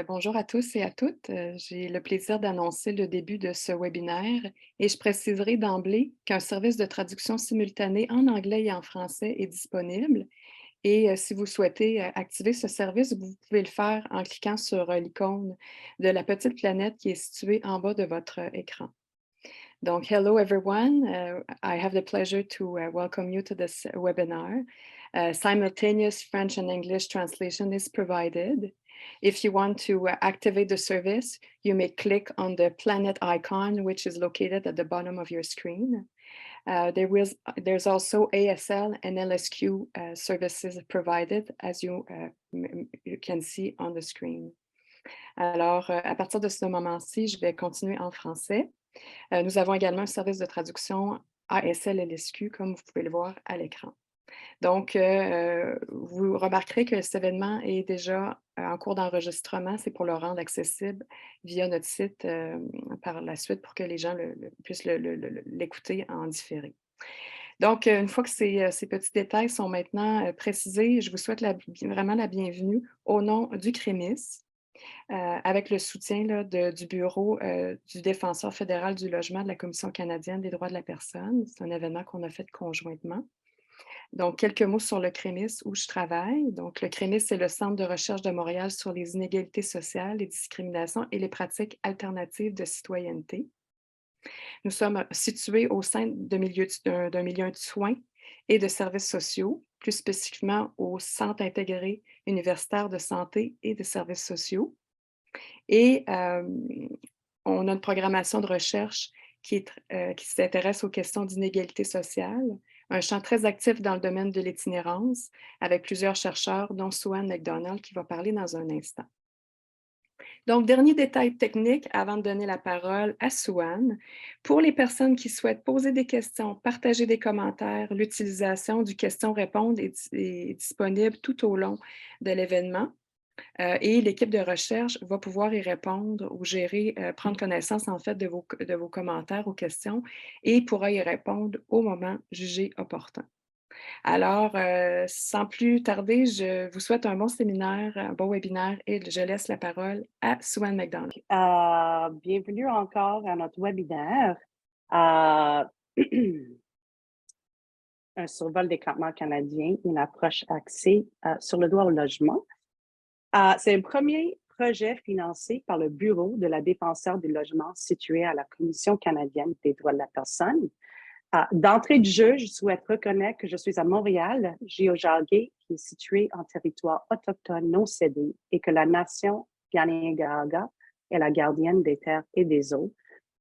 Bonjour à tous et à toutes. J'ai le plaisir d'annoncer le début de ce webinaire et je préciserai d'emblée qu'un service de traduction simultanée en anglais et en français est disponible. Et si vous souhaitez activer ce service, vous pouvez le faire en cliquant sur l'icône de la petite planète qui est située en bas de votre écran. Donc, hello everyone. I have the pleasure to welcome you to this webinar. Simultaneous French and English translation is provided. If you want to activate the service, you may click on the planet icon, which is located at the bottom of your screen. There's also ASL and LSQ services provided, as you can see on the screen. Alors, à partir de ce moment-ci, je vais continuer en français. Nous avons également un service de traduction ASL-LSQ, comme vous pouvez le voir à l'écran. Donc, vous remarquerez que cet événement est déjà en cours d'enregistrement. C'est pour le rendre accessible via notre site par la suite pour que les gens puissent l'écouter en différé. Donc, une fois que ces petits détails sont maintenant précisés, je vous souhaite vraiment la bienvenue au nom du CREMIS, avec le soutien là, du bureau du défenseur fédéral du logement de la Commission canadienne des droits de la personne. C'est un événement qu'on a fait conjointement. Donc, quelques mots sur le CREMIS où je travaille. Donc, le CREMIS, c'est le Centre de recherche de Montréal sur les inégalités sociales, les discriminations et les pratiques alternatives de citoyenneté. Nous sommes situés au sein d'un milieu de soins et de services sociaux, plus spécifiquement au Centre intégré universitaire de santé et de services sociaux. Et on a une programmation de recherche qui s'intéresse aux questions d'inégalité sociale, un champ très actif dans le domaine de l'itinérance, avec plusieurs chercheurs, dont Swan McDonald, qui va parler dans un instant. Donc, dernier détail technique avant de donner la parole à Swan. Pour les personnes qui souhaitent poser des questions, partager des commentaires, l'utilisation du question-répondre est disponible tout au long de l'événement. Et l'équipe de recherche va pouvoir y répondre ou gérer, prendre connaissance en fait de vos commentaires ou questions et pourra y répondre au moment jugé opportun. Alors, sans plus tarder, je vous souhaite un bon séminaire, un bon webinaire et je laisse la parole à Swan McDonald. Bienvenue encore à notre webinaire. Un survol des campements canadiens, une approche axée sur le droit au logement. C'est un premier projet financé par le Bureau de la défenseur du logement situé à la Commission canadienne des droits de la personne. D'entrée de jeu, je souhaite reconnaître que je suis à Montréal, géojardée, qui est située en territoire autochtone non cédé, et que la nation Kanien'kehá:ka est la gardienne des terres et des eaux,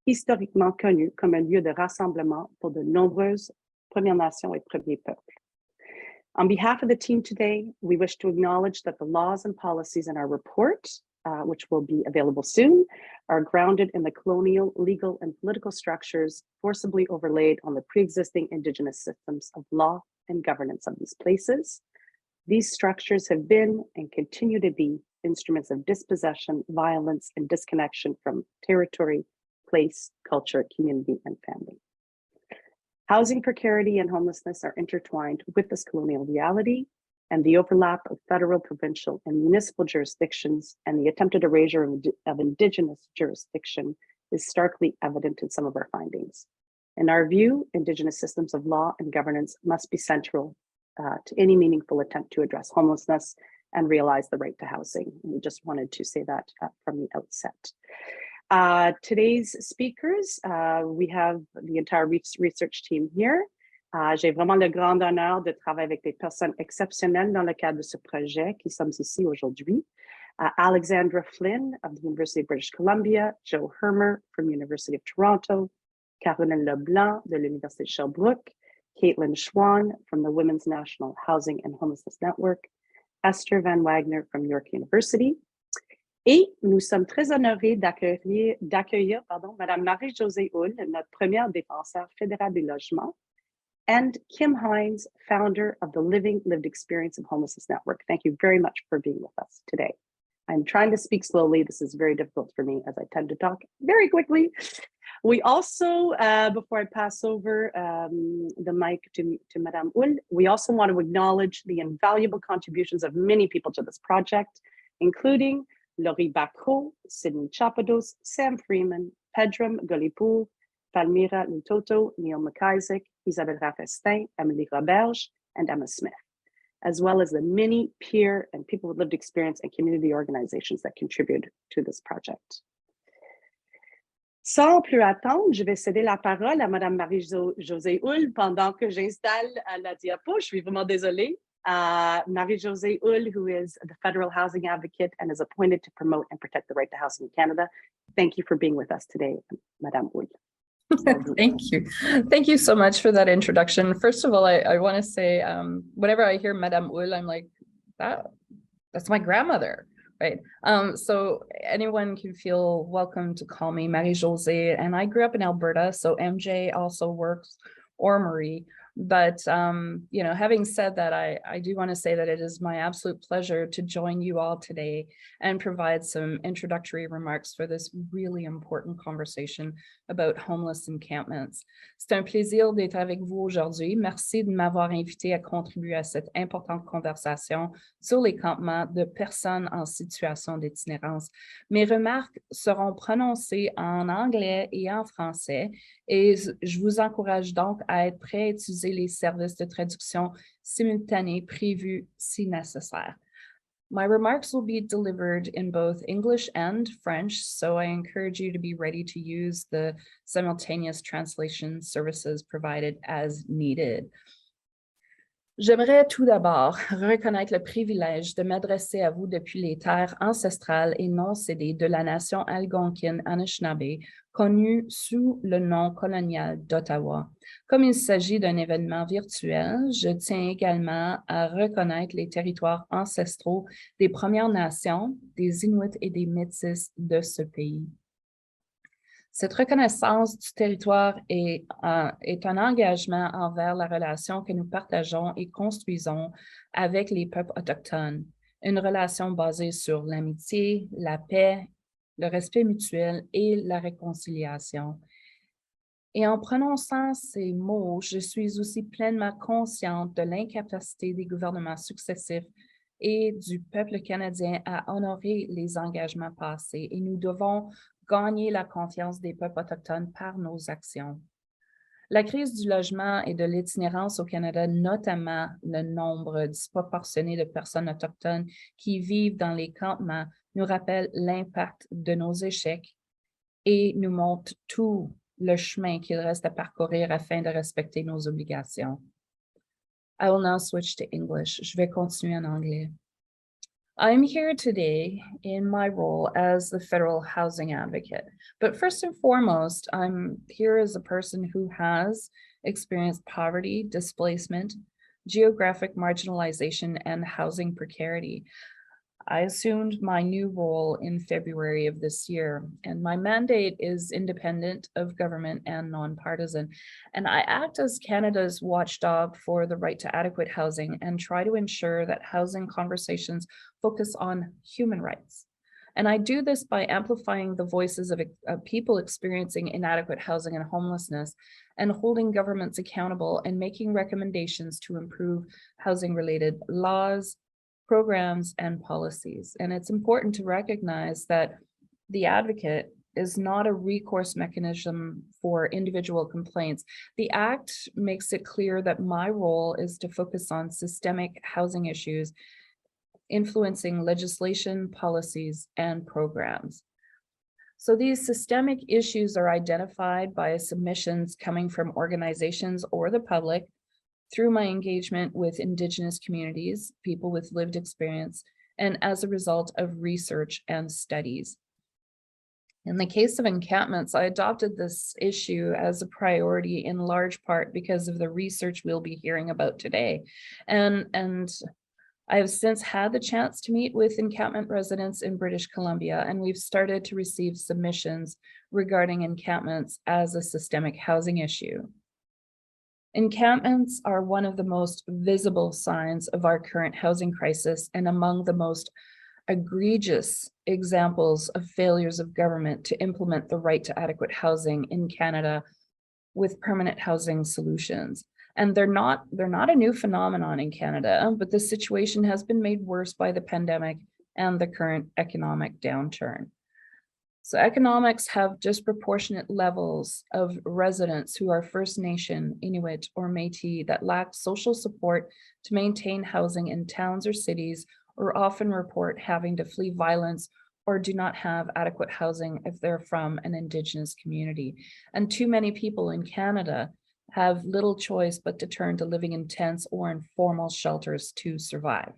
historiquement connue comme un lieu de rassemblement pour de nombreuses Premières Nations et premiers peuples. On behalf of the team today, we wish to acknowledge that the laws and policies in our report, which will be available soon, are grounded in the colonial, legal, and political structures forcibly overlaid on the pre-existing Indigenous systems of law and governance of these places. These structures have been and continue to be instruments of dispossession, violence, and disconnection from territory, place, culture, community, and family. Housing precarity and homelessness are intertwined with this colonial reality, and the overlap of federal, provincial, and municipal jurisdictions and the attempted erasure of Indigenous jurisdiction is starkly evident in some of our findings. In our view, Indigenous systems of law and governance must be central to any meaningful attempt to address homelessness and realize the right to housing. And we just wanted to say that from the outset. Today's speakers, we have the entire research team here. J'ai vraiment le grand honneur de travailler avec des personnes exceptionnelles dans le cadre de ce projet qui sommes ici aujourd'hui. Alexandra Flynn of the University of British Columbia, Joe Hermer from University of Toronto, Caroline Leblanc de l'Université de Sherbrooke, Caitlin Schwan from the Women's National Housing and Homelessness Network, Esther Van Wagner from York University. Et nous sommes très honorés d'accueillir Madame Marie-Josée Hull, notre première défenseur fédérale du logement, and Kim Hines, founder of the Lived Experience of Homelessness Network. Thank you very much for being with us today. I'm trying to speak slowly. This is very difficult for me as I tend to talk very quickly. We also, before I pass over the mic to Madame Hull, we also want to acknowledge the invaluable contributions of many people to this project, including Laurie Bacro, Sydney Chapados, Sam Freeman, Pedram Golipour, Palmyra Lutoto, Neil McIsaac, Isabelle Rafestin, Emily Roberge, and Emma Smith, as well as the many peer and people with lived experience and community organizations that contribute to this project. Sans plus attendre, je vais céder la parole à Madame Marie-Josée Hull pendant que j'installe la diapo. Je suis vraiment désolée. Marie-Josée Hull, who is the Federal Housing Advocate and is appointed to promote and protect the right to housing in Canada. Thank you for being with us today, Madame Hull. Thank you. Thank you so much for that introduction. First of all, I want to say, whenever I hear Madame Hull, I'm like, that's my grandmother, right? So anyone can feel welcome to call me Marie-Josée, and I grew up in Alberta, so MJ also works, or Marie. But, you know, having said that, I do want to say that it is my absolute pleasure to join you all today and provide some introductory remarks for this really important conversation about homeless encampments. C'est un plaisir d'être avec vous aujourd'hui. Merci de m'avoir invité à contribuer à cette importante conversation sur les campements de personnes en situation d'itinérance. Mes remarques seront prononcées en anglais et en français, et je vous encourage donc à être prêt à utiliser les services de traduction simultanée prévus si nécessaire. My remarks will be delivered in both English and French, so I encourage you to be ready to use the simultaneous translation services provided as needed. J'aimerais tout d'abord reconnaître le privilège de m'adresser à vous depuis les terres ancestrales et non cédées de la nation algonquine Anishinaabe, connue sous le nom colonial d'Ottawa. Comme il s'agit d'un événement virtuel, je tiens également à reconnaître les territoires ancestraux des Premières Nations, des Inuits et des Métis de ce pays. Cette reconnaissance du territoire est un engagement envers la relation que nous partageons et construisons avec les peuples autochtones, une relation basée sur l'amitié, la paix, le respect mutuel et la réconciliation. Et en prononçant ces mots, je suis aussi pleinement consciente de l'incapacité des gouvernements successifs et du peuple canadien à honorer les engagements passés, et nous devons gagner la confiance des peuples autochtones par nos actions. La crise du logement et de l'itinérance au Canada, notamment le nombre disproportionné de personnes autochtones qui vivent dans les campements, nous rappelle l'impact de nos échecs et nous montre tout le chemin qu'il reste à parcourir afin de respecter nos obligations. I will now switch to English. Je vais continuer en anglais. I'm here today in my role as the Federal Housing Advocate, but first and foremost, I'm here as a person who has experienced poverty, displacement, geographic marginalization, and housing precarity. I assumed my new role in February of this year, and my mandate is independent of government and nonpartisan. And I act as Canada's watchdog for the right to adequate housing and try to ensure that housing conversations focus on human rights. And I do this by amplifying the voices of people experiencing inadequate housing and homelessness, and holding governments accountable and making recommendations to improve housing-related laws, programs, and policies. And it's important to recognize that the advocate is not a recourse mechanism for individual complaints. The Act makes it clear that my role is to focus on systemic housing issues, influencing legislation, policies, and programs. So these systemic issues are identified by submissions coming from organizations or the public, through my engagement with Indigenous communities, people with lived experience, and as a result of research and studies. In the case of encampments, I adopted this issue as a priority in large part because of the research we'll be hearing about today. And I have since had the chance to meet with encampment residents in British Columbia, and we've started to receive submissions regarding encampments as a systemic housing issue. Encampments are one of the most visible signs of our current housing crisis and among the most egregious examples of failures of government to implement the right to adequate housing in Canada with permanent housing solutions. And they're not a new phenomenon in Canada, but the situation has been made worse by the pandemic and the current economic downturn. So economics have disproportionate levels of residents who are First Nation, Inuit, or Métis that lack social support to maintain housing in towns or cities, or often report having to flee violence or do not have adequate housing if they're from an Indigenous community. And too many people in Canada have little choice but to turn to living in tents or informal shelters to survive.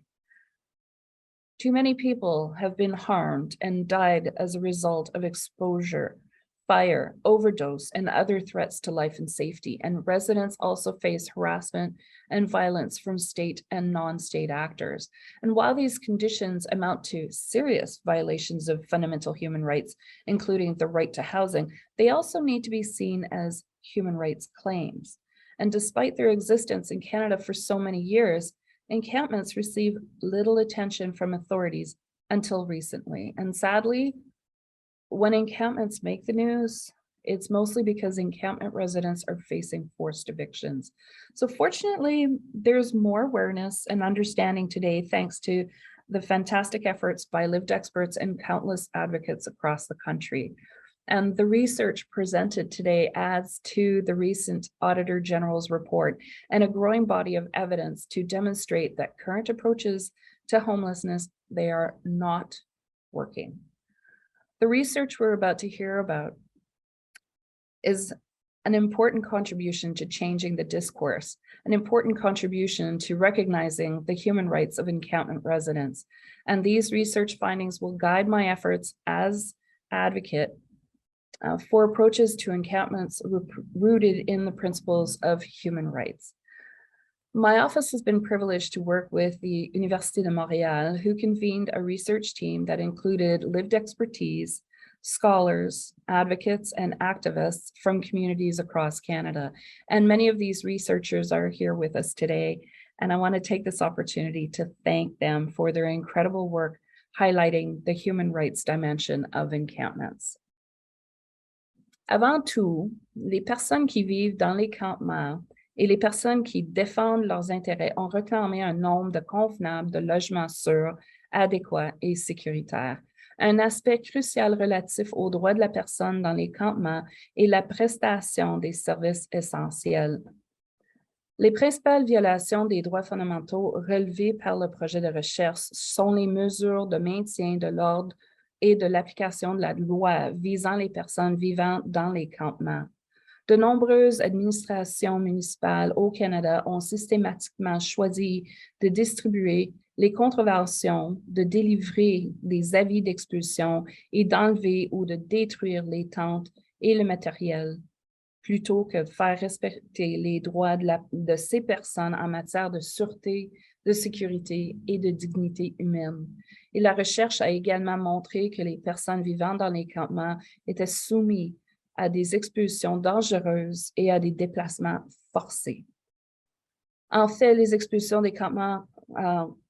Too many people have been harmed and died as a result of exposure, fire, overdose, and other threats to life and safety. And residents also face harassment and violence from state and non-state actors. And while these conditions amount to serious violations of fundamental human rights, including the right to housing, they also need to be seen as human rights claims. And despite their existence in Canada for so many years, encampments receive little attention from authorities until recently. And sadly, when encampments make the news, it's mostly because encampment residents are facing forced evictions. So fortunately, there's more awareness and understanding today, thanks to the fantastic efforts by lived experts and countless advocates across the country. And the research presented today adds to the recent Auditor General's report and a growing body of evidence to demonstrate that current approaches to homelessness, they are not working. The research we're about to hear about is an important contribution to changing the discourse, an important contribution to recognizing the human rights of encampment residents. And these research findings will guide my efforts as advocate for approaches to encampments rooted in the principles of human rights. My office has been privileged to work with the Université de Montréal, who convened a research team that included lived expertise, scholars, advocates, and activists from communities across Canada. And many of these researchers are here with us today. And I want to take this opportunity to thank them for their incredible work highlighting the human rights dimension of encampments. Avant tout, les personnes qui vivent dans les campements et les personnes qui défendent leurs intérêts ont réclamé un nombre convenable de logements sûrs, adéquats et sécuritaires. Un aspect crucial relatif aux droits de la personne dans les campements est la prestation des services essentiels. Les principales violations des droits fondamentaux relevées par le projet de recherche sont les mesures de maintien de l'ordre et de l'application de la loi visant les personnes vivant dans les campements. De nombreuses administrations municipales au Canada ont systématiquement choisi de distribuer les contraventions, de délivrer des avis d'expulsion et d'enlever ou de détruire les tentes et le matériel, plutôt que de faire respecter les droits de ces personnes en matière de sûreté, de sécurité et de dignité humaine. Et la recherche a également montré que les personnes vivant dans les campements étaient soumises à des expulsions dangereuses et à des déplacements forcés. En fait, les expulsions des campements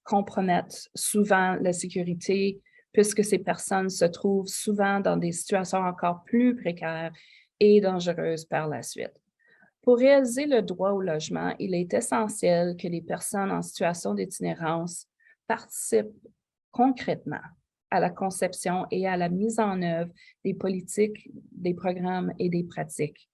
compromettent souvent la sécurité, puisque ces personnes se trouvent souvent dans des situations encore plus précaires et dangereuses par la suite. Pour réaliser le droit au logement, il est essentiel que les personnes en situation d'itinérance participent concrètement à la conception et à la mise en œuvre des politiques, des programmes et des pratiques.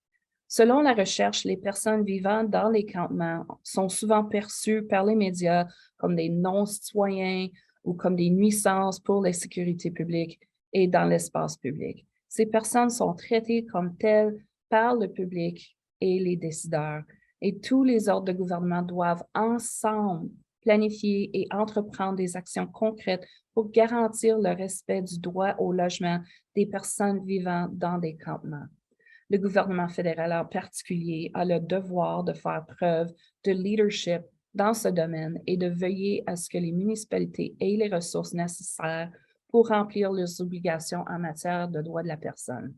Selon la recherche, les personnes vivant dans les campements sont souvent perçues par les médias comme des non-citoyens ou comme des nuisances pour la sécurité publique et dans l'espace public. Ces personnes sont traitées comme telles par le public et les décideurs, et tous les ordres de gouvernement doivent ensemble planifier et entreprendre des actions concrètes pour garantir le respect du droit au logement des personnes vivant dans des campements. Le gouvernement fédéral en particulier a le devoir de faire preuve de leadership dans ce domaine et de veiller à ce que les municipalités aient les ressources nécessaires pour remplir leurs obligations en matière de droits de la personne.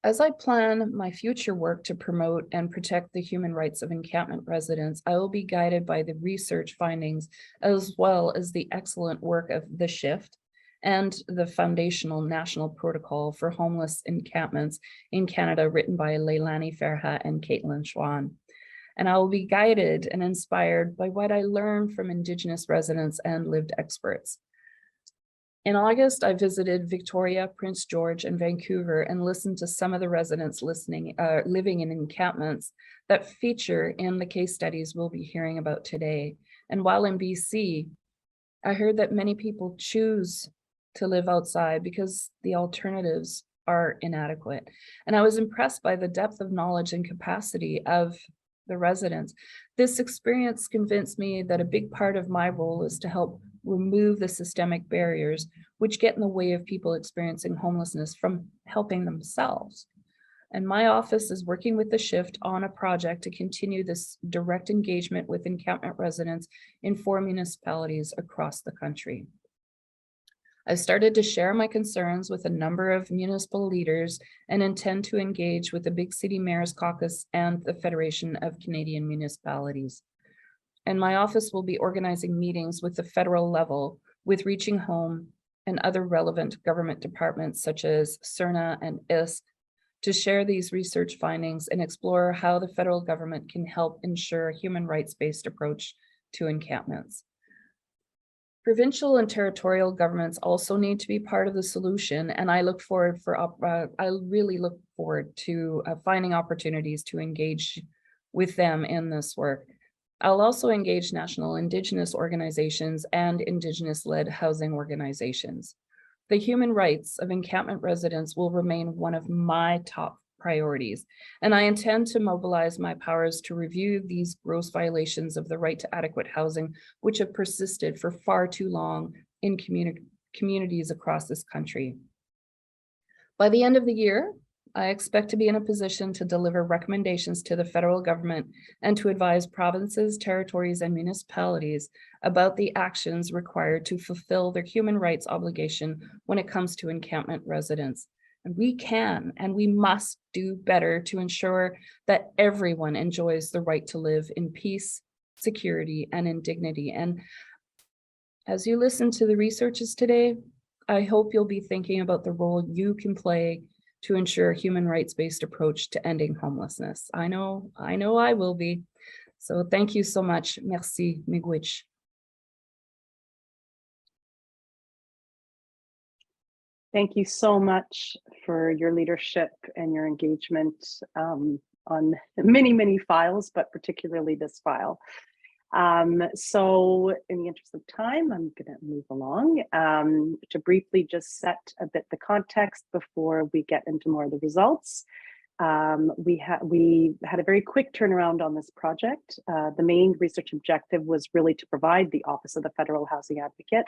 As I plan my future work to promote and protect the human rights of encampment residents, I will be guided by the research findings as well as the excellent work of The Shift and the foundational national protocol for homeless encampments in Canada, written by Leilani Farha and Farha Schwan. and I will be guided and inspired by what I learn from Indigenous residents and lived experts. In August, I visited Victoria, Prince George, and Vancouver and listened to some of the residents living in encampments that feature in the case studies we'll be hearing about today. And while in BC, I heard that many people choose to live outside because the alternatives are inadequate. And I was impressed by the depth of knowledge and capacity of the residents. This experience convinced me that a big part of my role is to help remove the systemic barriers which get in the way of people experiencing homelessness from helping themselves. And my office is working with the Shift on a project to continue this direct engagement with encampment residents in 4 municipalities across the country. I started to share my concerns with a number of municipal leaders and intend to engage with the Big City Mayors Caucus and the Federation of Canadian Municipalities. And my office will be organizing meetings with the federal level with Reaching Home and other relevant government departments such as CERNA and ISC to share these research findings and explore how the federal government can help ensure a human rights-based approach to encampments. Provincial and territorial governments also need to be part of the solution, and I really look forward to finding opportunities to engage with them in this work. I'll also engage national Indigenous organizations and Indigenous-led housing organizations. The human rights of encampment residents will remain one of my top priorities, and I intend to mobilize my powers to review these gross violations of the right to adequate housing, which have persisted for far too long in communities across this country. By the end of the year, I expect to be in a position to deliver recommendations to the federal government and to advise provinces, territories, and municipalities about the actions required to fulfill their human rights obligation when it comes to encampment residents. And we can and we must do better to ensure that everyone enjoys the right to live in peace, security, and in dignity. And as you listen to the researchers today, I hope you'll be thinking about the role you can play to ensure a human rights-based approach to ending homelessness. I know I will be. So thank you so much. Merci, miigwech. Thank you so much for your leadership and your engagement on many, many files, but particularly this file. So in the interest of time, I'm going to move along to briefly just set a bit the context before we get into more of the results. We had a very quick turnaround on this project. The main research objective was really to provide the Office of the Federal Housing Advocate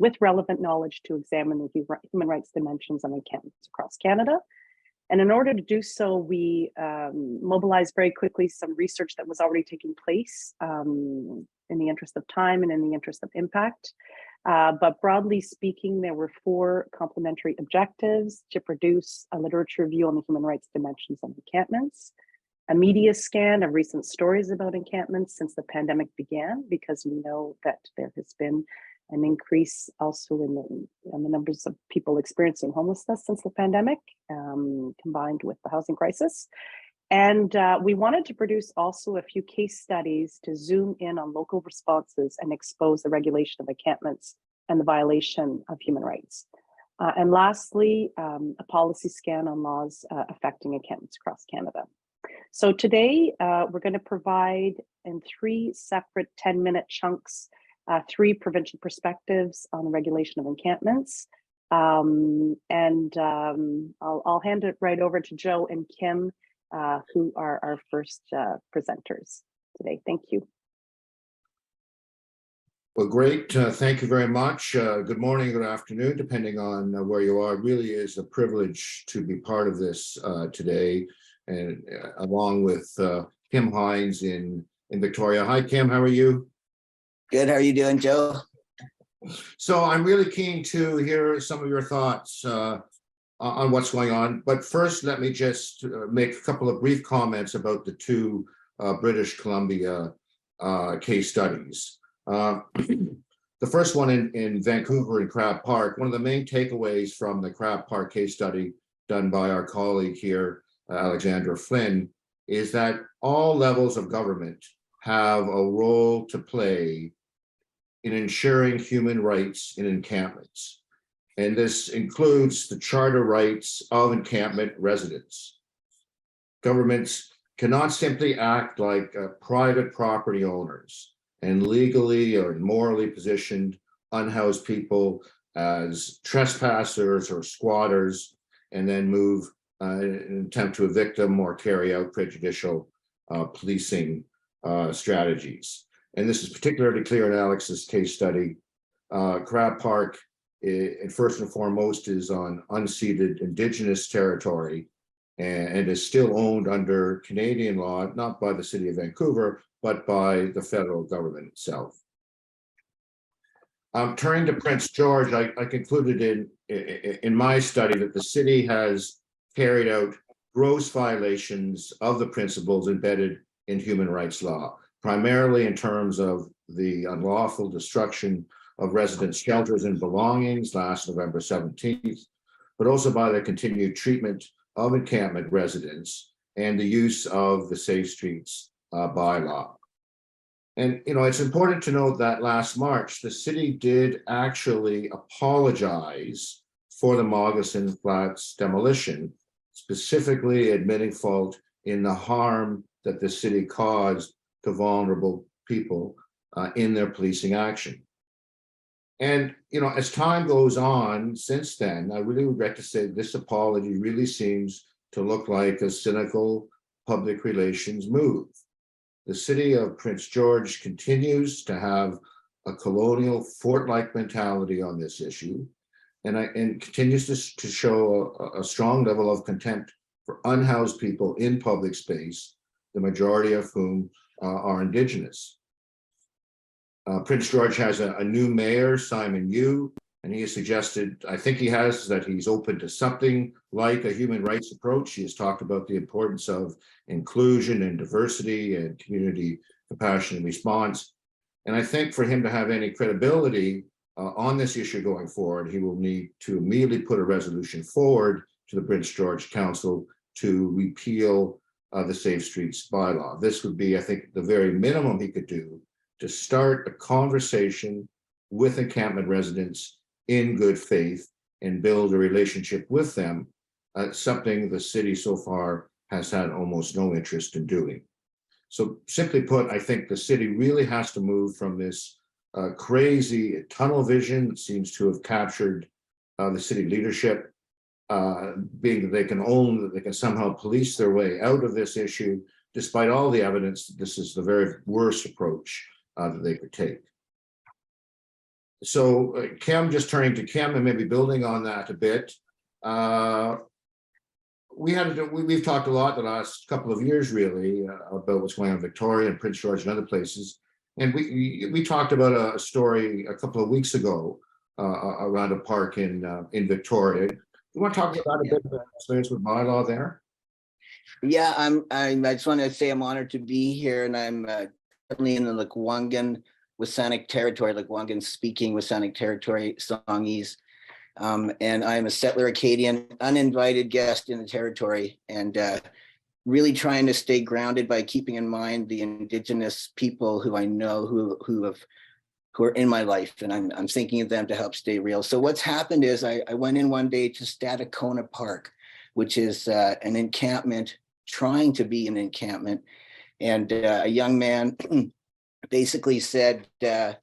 with relevant knowledge to examine the human rights dimensions of encampments across Canada. And in order to do so, we mobilized very quickly some research that was already taking place in the interest of time and in the interest of impact. But broadly speaking, there were 4 complementary objectives: to produce a literature review on the human rights dimensions of encampments, a media scan of recent stories about encampments since the pandemic began, because we know that there has been an increase also in the numbers of people experiencing homelessness since the pandemic, combined with the housing crisis. And we wanted to produce also a few case studies to zoom in on local responses and expose the regulation of encampments and the violation of human rights. And lastly, a policy scan on laws affecting encampments across Canada. So today, we're going to provide in 3 separate 10-minute chunks 3 provincial perspectives on the regulation of encampments. I'll hand it right over to Joe and Kim, who are our first presenters today. Thank you. Well, great. Thank you very much. Good morning, good afternoon, depending on where you are. It really is a privilege to be part of this today, and along with Kim Hines in Victoria. Hi, Kim, how are you? Good. How are you doing, Joe? So I'm really keen to hear some of your thoughts on what's going on. But first, let me just make a couple of brief comments about the 2 British Columbia case studies. The first one in Vancouver in Crab Park. One of the main takeaways from the Crab Park case study done by our colleague here, Alexandra Flynn, is that all levels of government have a role to play in ensuring human rights in encampments. And this includes the charter rights of encampment residents. Governments cannot simply act like private property owners and legally or morally positioned unhoused people as trespassers or squatters and then move in an attempt to evict them or carry out prejudicial policing strategies. And this is particularly clear in Alex's case study. Crab Park, first and foremost, is on unceded Indigenous territory and is still owned under Canadian law, not by the City of Vancouver, but by the federal government itself. Turning to Prince George, I concluded in my study that the city has carried out gross violations of the principles embedded in human rights law, primarily in terms of the unlawful destruction of residents' shelters and belongings last November 17th, but also by the continued treatment of encampment residents and the use of the Safe Streets bylaw. And, you know, it's important to note that last March, the city did actually apologize for the Moccasin Flats demolition, specifically admitting fault in the harm that the city caused to vulnerable people in their policing action. And, you know, as time goes on since then, I really regret to say this apology really seems to look like a cynical public relations move. The city of Prince George continues to have a colonial fort-like mentality on this issue and continues to show a strong level of contempt for unhoused people in public space, the majority of whom are Indigenous. Prince George has a new mayor, Simon Yu, and he has suggested, I think he has, that he's open to something like a human rights approach. He has talked about the importance of inclusion and diversity and community compassion and response. And I think for him to have any credibility on this issue going forward, he will need to immediately put a resolution forward to the Prince George Council to repeal the Safe Streets bylaw. This would be, I think, the very minimum he could do to start a conversation with encampment residents in good faith and build a relationship with them, something the city so far has had almost no interest in doing. So simply put, I think the city really has to move from this crazy tunnel vision that seems to have captured the city leadership, being that they can somehow police their way out of this issue, despite all the evidence that this is the very worst approach that they could take. So Kim, just turning to Kim and maybe building on that a bit, we've talked a lot the last couple of years really about what's going on in Victoria and Prince George and other places. And we talked about a story a couple of weeks ago around a park in Victoria. You want to talk about a bit of the experience with bylaw there? Yeah, I just want to say I'm honored to be here, and I'm currently in the Lekwungen Wasanic territory, Lekwungen speaking Wasanic territory, Songhees. And I'm a settler Acadian, uninvited guest in the territory, and really trying to stay grounded by keeping in mind the Indigenous people who I know who are in my life, and I'm thinking of them to help stay real. So what's happened is I went in one day to Stadacona Park, which is an encampment, trying to be an encampment, and a young man basically said that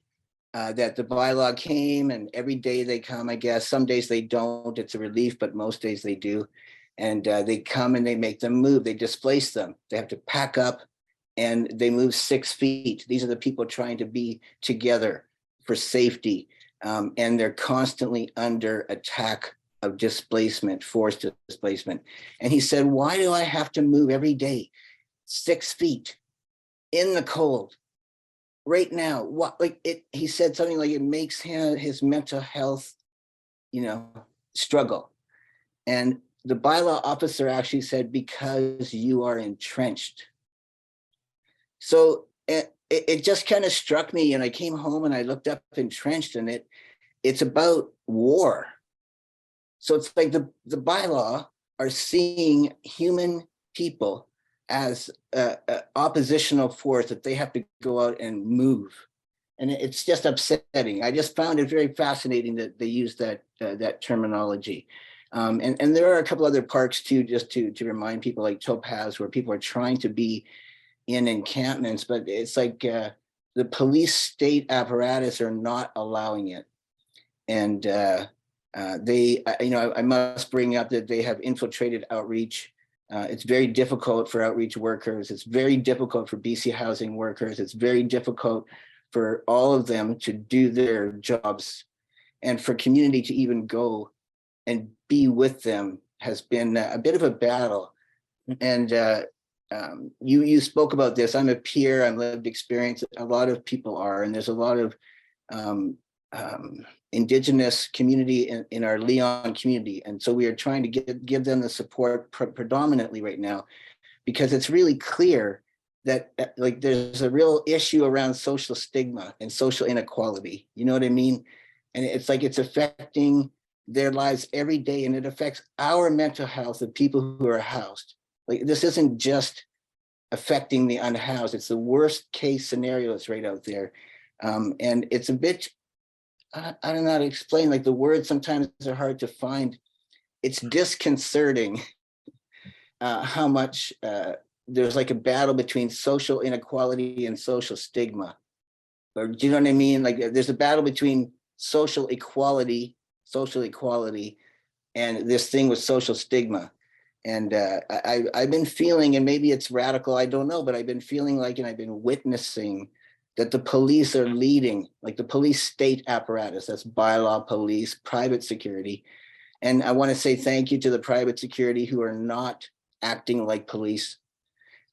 the bylaw came, and every day they come, I guess. Some days they don't, it's a relief, but most days they do. And they come and they make them move, they displace them. They have to pack up and they move 6 feet. These are the people trying to be together for safety. And they're constantly under attack of displacement, forced displacement. And he said, why do I have to move every day 6 feet in the cold? Right now, what, like it, he said something like it makes his mental health, struggle. And the bylaw officer actually said, because you are entrenched. So it just kind of struck me, and I came home and I looked up entrenched, and it's about war. So it's like the bylaw are seeing human people as a oppositional force that they have to go out and move. And it's just upsetting. I just found it very fascinating that they use that terminology. And there are a couple other parks too, just to remind people, like Topaz, where people are trying to be in encampments, but it's like the police state apparatus are not allowing it. And they, I must bring up that they have infiltrated outreach. It's very difficult for outreach workers. It's very difficult for BC housing workers. It's very difficult for all of them to do their jobs, and for community to even go and be with them has been a bit of a battle. And you spoke about this. I'm a peer, I'm lived experience. A lot of people are, and there's a lot of Indigenous community in our Leon community. And so we are trying to give them the support predominantly right now, because it's really clear that like there's a real issue around social stigma and social inequality. You know what I mean? And it's like it's affecting their lives every day, and it affects our mental health of people who are housed. Like this isn't just affecting the unhoused, it's the worst case scenario that's right out there. And it's a bit, I don't know how to explain, like the words sometimes are hard to find. It's disconcerting how much there's like a battle between social inequality and social stigma. Or do you know what I mean? Like there's a battle between social equality, and this thing with social stigma. And I've been feeling, and maybe it's radical, I don't know, but I've been feeling like, and I've been witnessing that the police are leading, like the police state apparatus, that's bylaw police, private security. And I want to say thank you to the private security who are not acting like police.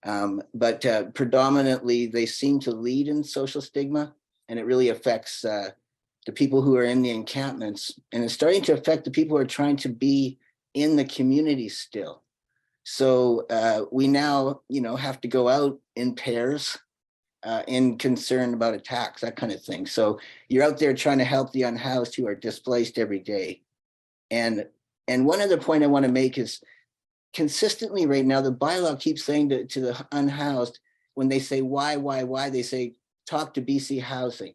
But predominantly they seem to lead in social stigma, and it really affects the people who are in the encampments, and it's starting to affect the people who are trying to be in the community still. So we now, have to go out in pairs in concern about attacks, that kind of thing. So you're out there trying to help the unhoused who are displaced every day. And one other point I want to make is, consistently right now, the bylaw keeps saying to the unhoused, when they say why, they say, talk to BC Housing.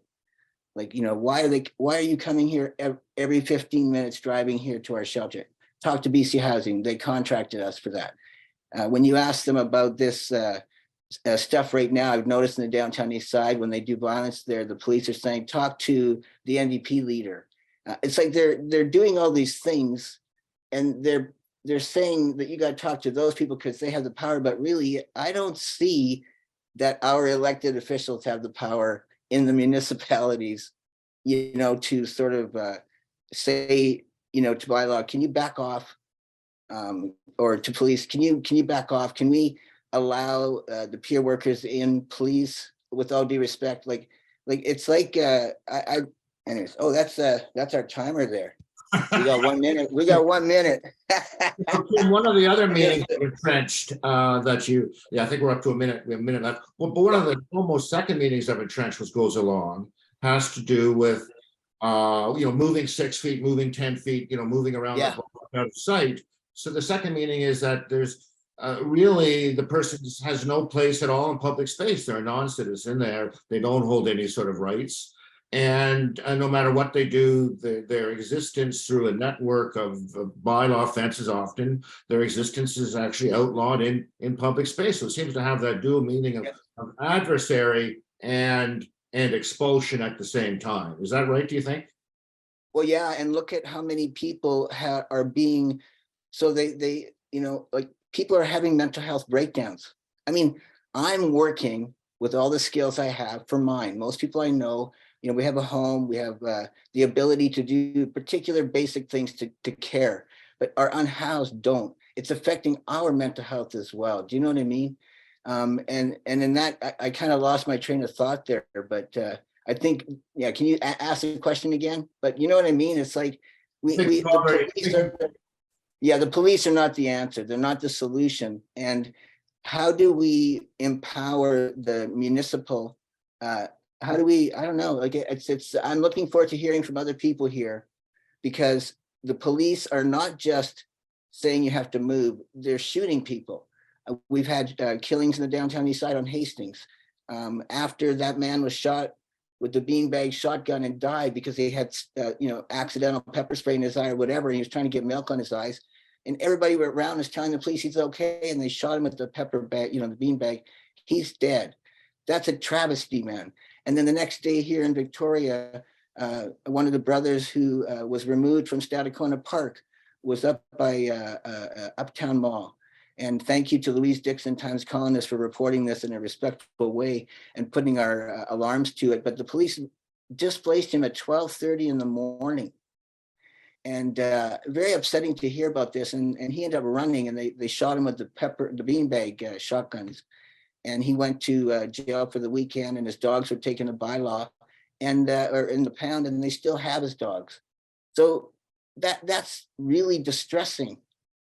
Like, why are you coming here every 15 minutes driving here to our shelter? Talk to BC Housing. They contracted us for that. When you ask them about this stuff right now, I've noticed in the downtown east side, when they do violence there, the police are saying, talk to the NDP leader. It's like they're doing all these things, and they're saying that you got to talk to those people because they have the power. But really, I don't see that our elected officials have the power in the municipalities, to sort of say, to bylaw, can you back off? Or to police, can you back off? Can we allow the peer workers in, please, with all due respect? Like it's like anyways. Oh, that's our timer there. We got 1 minute. Okay, one of the other meetings that entrenched I think we're up to a minute. We have a minute left. Well, but one of the almost second meetings of entrenched, which goes along, has to do with moving 6 feet, moving 10 feet, moving around out of sight. So the second meaning is that there's really the person has no place at all in public space. They're a non-citizen. They don't hold any sort of rights. And no matter what they do, their existence through a network of bylaw fences, often their existence is actually outlawed in public space. So it seems to have that dual meaning of adversary and expulsion at the same time. Is that right, do you think? Well, yeah, and look at how many people are being, so they like people are having mental health breakdowns. I mean, I'm working with all the skills I have for mine. Most people I know, we have a home, we have the ability to do particular basic things to care, but our unhoused don't. It's affecting our mental health as well. Do you know what I mean? And in that, I kind of lost my train of thought there, but I think, can you ask the question again? But you know what I mean? It's like the police are not the answer. They're not the solution. And how do we empower the municipal? How do we? I don't know. Like I'm looking forward to hearing from other people here, because the police are not just saying you have to move. They're shooting people. We've had killings in the downtown east side on Hastings. After that man was shot with the beanbag shotgun and died because he had, accidental pepper spray in his eye or whatever, and he was trying to get milk on his eyes. And everybody around is telling the police he's okay, and they shot him with the pepper bag, the beanbag. He's dead. That's a travesty, man. And then the next day here in Victoria, one of the brothers who was removed from Stadacona Park was up by Uptown Mall. And thank you to Louise Dixon, Times columnist, for reporting this in a respectful way and putting our alarms to it. But the police displaced him at 12:30 in the morning. And very upsetting to hear about this. And he ended up running, and they shot him with the beanbag shotguns. And he went to jail for the weekend, and his dogs were taken to bylaw and or in the pound, and they still have his dogs. So that's really distressing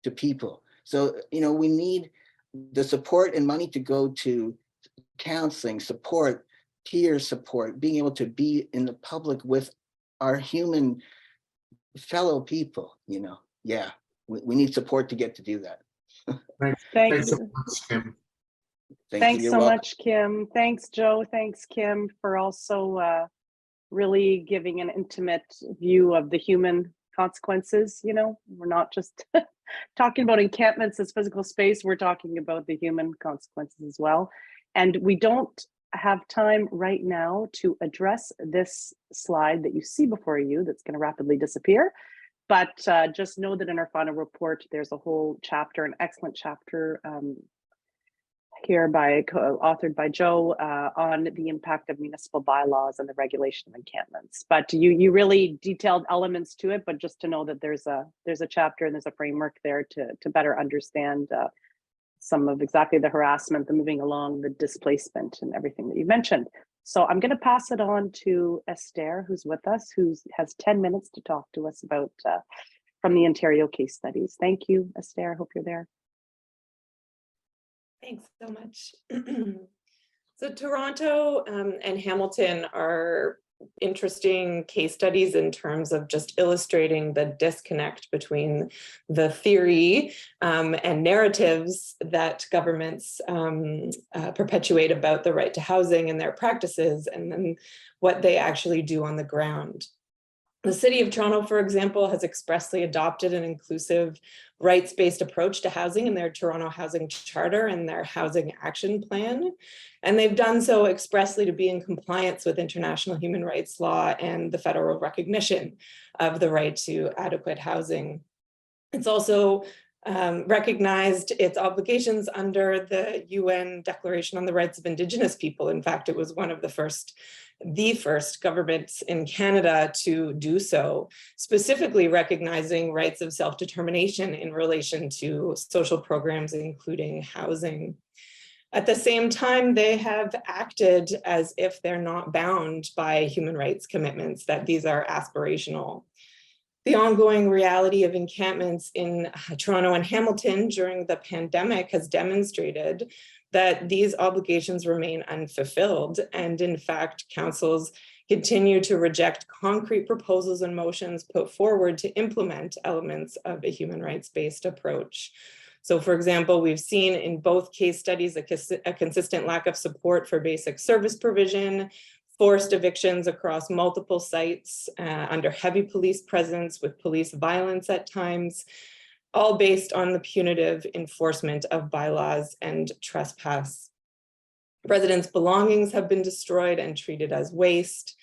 to people. So, we need the support and money to go to counseling, support, peer support, being able to be in the public with our human fellow people, Yeah, we need support to get to do that. Thanks so much, Kim. Thanks so much, Kim. Thanks, Joe. Thanks, Kim, for also really giving an intimate view of the human consequences. We're not just talking about encampments as physical space, we're talking about the human consequences as well. And we don't have time right now to address this slide that you see before you that's going to rapidly disappear. But just know that in our final report, there's a whole chapter, an excellent chapter here authored by Joe on the impact of municipal bylaws and the regulation of encampments. But you really detailed elements to it, but just to know that there's a chapter and there's a framework there to better understand some of exactly the harassment, the moving along, the displacement, and everything that you mentioned. So I'm going to pass it on to Esther, who's with us, who has 10 minutes to talk to us about from the Ontario case studies. Thank you, Esther. I hope you're there. Thanks so much. So Toronto and Hamilton are interesting case studies in terms of just illustrating the disconnect between the theory and narratives that governments perpetuate about the right to housing and their practices, and then what they actually do on the ground. The City of Toronto, for example, has expressly adopted an inclusive rights-based approach to housing in their Toronto Housing Charter and their Housing Action Plan. And they've done so expressly to be in compliance with international human rights law and the federal recognition of the right to adequate housing. It's also recognized its obligations under the UN Declaration on the Rights of Indigenous People. In fact, it was one of the first governments in Canada to do so, specifically recognizing rights of self-determination in relation to social programs, including housing. At the same time, they have acted as if they're not bound by human rights commitments, that these are aspirational. The ongoing reality of encampments in Toronto and Hamilton during the pandemic has demonstrated that these obligations remain unfulfilled. And in fact, councils continue to reject concrete proposals and motions put forward to implement elements of a human rights-based approach. So for example, we've seen in both case studies a consistent lack of support for basic service provision, forced evictions across multiple sites under heavy police presence with police violence at times, all based on the punitive enforcement of bylaws and trespass. Residents' belongings have been destroyed and treated as waste.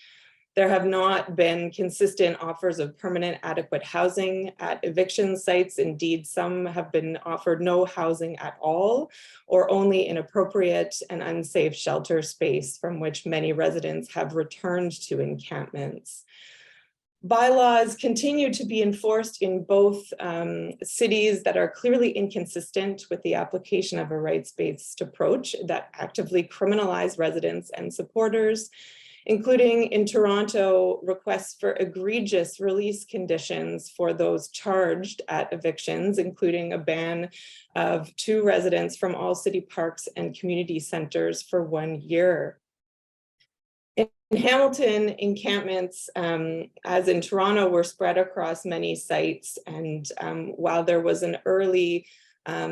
There have not been consistent offers of permanent adequate housing at eviction sites. Indeed, some have been offered no housing at all, or only inappropriate and unsafe shelter space from which many residents have returned to encampments. Bylaws continue to be enforced in both cities that are clearly inconsistent with the application of a rights-based approach that actively criminalize residents and supporters, including in Toronto, requests for egregious release conditions for those charged at evictions, including a ban of 2 residents from all city parks and community centers for 1 year. In Hamilton, encampments, as in Toronto, were spread across many sites. And while there was an early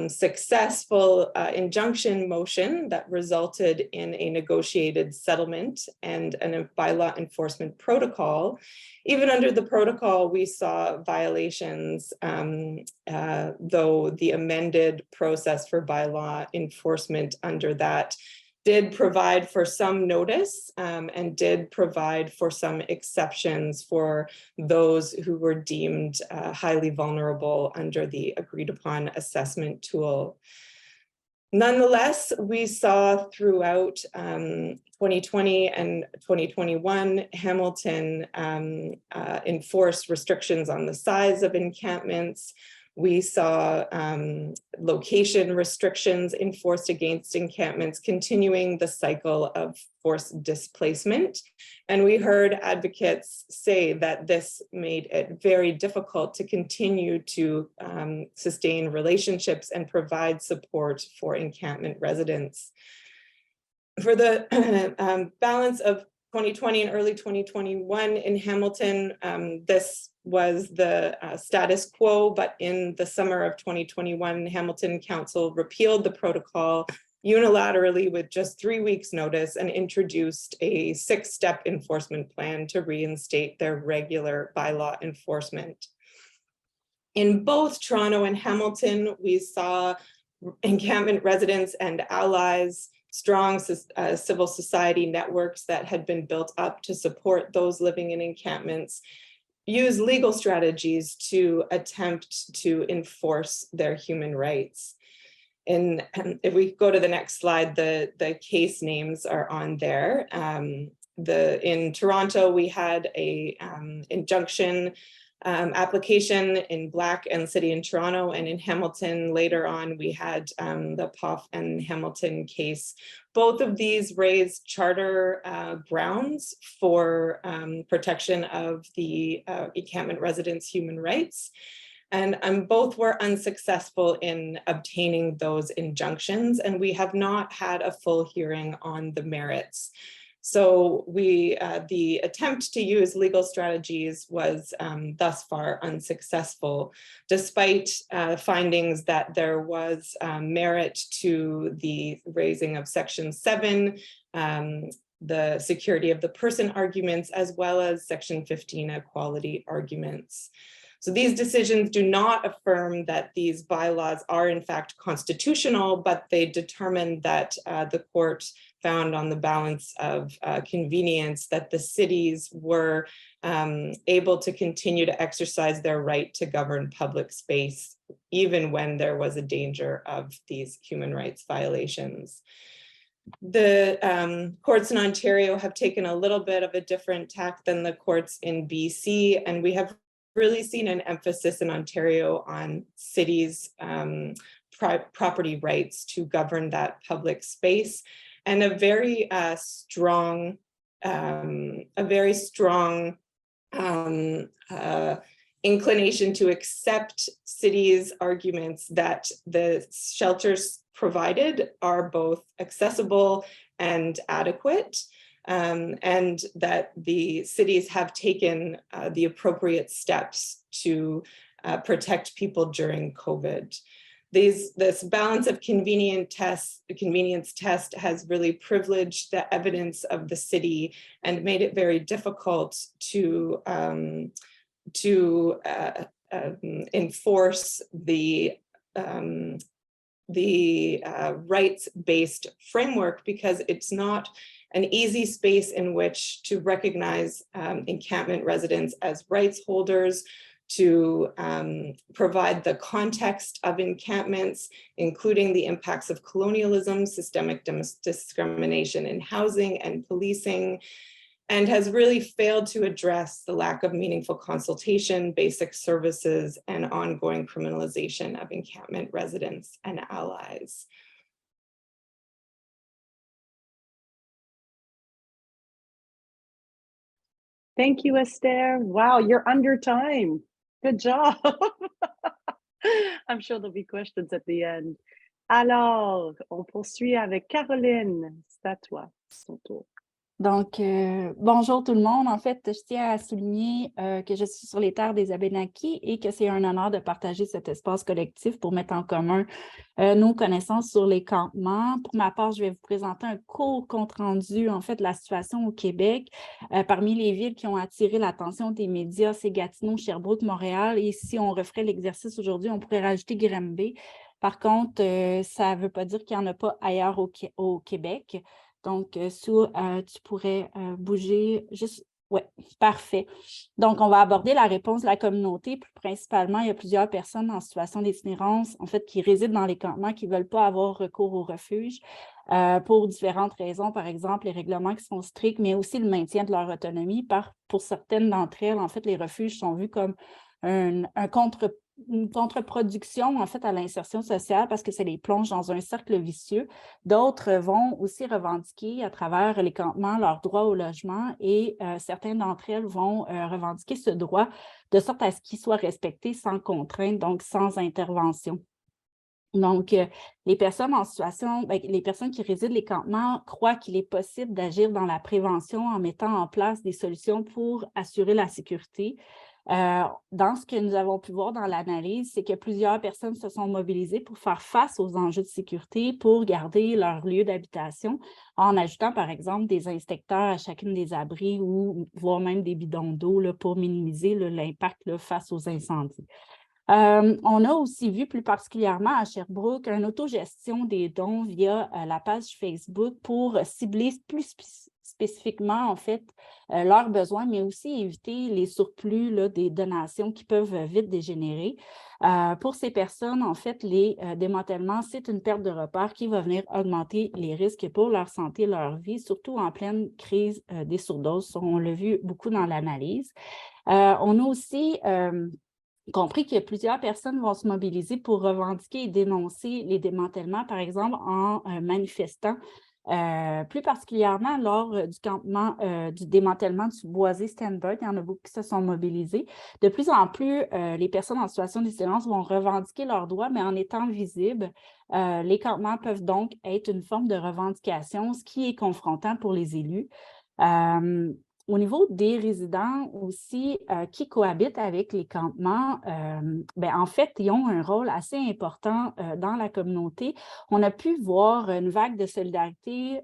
successful injunction motion that resulted in a negotiated settlement and a bylaw enforcement protocol. Even under the protocol, we saw violations, though the amended process for bylaw enforcement under that did provide for some notice and did provide for some exceptions for those who were deemed highly vulnerable under the agreed upon assessment tool. Nonetheless, we saw throughout 2020 and 2021, Hamilton enforced restrictions on the size of encampments. We saw location restrictions enforced against encampments, continuing the cycle of forced displacement. And we heard advocates say that this made it very difficult to continue to sustain relationships and provide support for encampment residents. For the balance of 2020 and early 2021 in Hamilton, this was the status quo, but in the summer of 2021, Hamilton Council repealed the protocol unilaterally with just 3 weeks notice and introduced a 6-step enforcement plan to reinstate their regular bylaw enforcement. In both Toronto and Hamilton, we saw encampment residents and allies, strong civil society networks that had been built up to support those living in encampments, use legal strategies to attempt to enforce their human rights. And if we go to the next slide, the case names are on there. In Toronto, we had a injunction application in Black and City in Toronto, and in Hamilton later on we had the Poff and Hamilton case. Both of these raised charter grounds for protection of the encampment residents' human rights, and both were unsuccessful in obtaining those injunctions, and we have not had a full hearing on the merits. So the attempt to use legal strategies was thus far unsuccessful, despite findings that there was merit to the raising of Section 7, the security of the person arguments, as well as Section 15 equality arguments. So these decisions do not affirm that these bylaws are in fact constitutional, but they determine that the court found on the balance of convenience that the cities were able to continue to exercise their right to govern public space, even when there was a danger of these human rights violations. The courts in Ontario have taken a little bit of a different tack than the courts in BC, and we have really seen an emphasis in Ontario on cities' property rights to govern that public space, and a very strong inclination to accept cities' arguments that the shelters provided are both accessible and adequate, and that the cities have taken the appropriate steps to protect people during COVID. This balance of convenience test has really privileged the evidence of the city and made it very difficult to enforce the rights-based framework, because it's not an easy space in which to recognize encampment residents as rights holders, to provide the context of encampments, including the impacts of colonialism, systemic discrimination in housing and policing, and has really failed to address the lack of meaningful consultation, basic services, and ongoing criminalization of encampment residents and allies. Thank you, Esther. Wow, you're under time. Good job. I'm sure there'll be questions at the end. Alors, on poursuit avec Caroline. C'est à toi, son tour. Donc, bonjour tout le monde. En fait, je tiens à souligner que je suis sur les terres des Abénaquis et que c'est un honneur de partager cet espace collectif pour mettre en commun nos connaissances sur les campements. Pour ma part, je vais vous présenter un court compte-rendu, en fait, de la situation au Québec. Parmi les villes qui ont attiré l'attention des médias, c'est Gatineau, Sherbrooke, Montréal. Et si on referait l'exercice aujourd'hui, on pourrait rajouter Granby. Par contre, ça ne veut pas dire qu'il n'y en a pas ailleurs au Québec. Donc, tu pourrais bouger juste. Oui, parfait. Donc, on va aborder la réponse de la communauté. Plus principalement, il y a plusieurs personnes en situation d'itinérance, en fait, qui résident dans les campements, qui ne veulent pas avoir recours au refuge pour différentes raisons. Par exemple, les règlements qui sont stricts, mais aussi le maintien de leur autonomie. Pour certaines d'entre elles, en fait, les refuges sont vus comme une contre-production, en fait, à l'insertion sociale parce que ça les plonge dans un cercle vicieux. D'autres vont aussi revendiquer à travers les campements leur droit au logement et certaines d'entre elles vont revendiquer ce droit de sorte à ce qu'il soit respecté sans contrainte, donc sans intervention. Donc, les personnes en situation, les personnes qui résident les campements croient qu'il est possible d'agir dans la prévention en mettant en place des solutions pour assurer la sécurité. Dans ce que nous avons pu voir dans l'analyse, c'est que plusieurs personnes se sont mobilisées pour faire face aux enjeux de sécurité, pour garder leur lieu d'habitation, en ajoutant, par exemple, des inspecteurs à chacune des abris ou voire même des bidons d'eau pour minimiser l'impact face aux incendies. On a aussi vu plus particulièrement à Sherbrooke une autogestion des dons via la page Facebook pour cibler plus spécifiquement en fait leurs besoins, mais aussi éviter les surplus des donations qui peuvent vite dégénérer. Pour ces personnes, en fait, les démantèlements, c'est une perte de repères qui va venir augmenter les risques pour leur santé et leur vie, surtout en pleine crise des surdoses. On l'a vu beaucoup dans l'analyse. On a aussi compris que plusieurs personnes vont se mobiliser pour revendiquer et dénoncer les démantèlements, par exemple, en manifestant, plus particulièrement lors du campement du démantèlement du boisé Stanbird. Il y en a beaucoup qui se sont mobilisés. De plus en plus, les personnes en situation d'itinérance vont revendiquer leurs droits, mais en étant visibles. Les campements peuvent donc être une forme de revendication, ce qui est confrontant pour les élus. Au niveau des résidents aussi qui cohabitent avec les campements, en fait, ils ont un rôle assez important dans la communauté. On a pu voir une vague de solidarité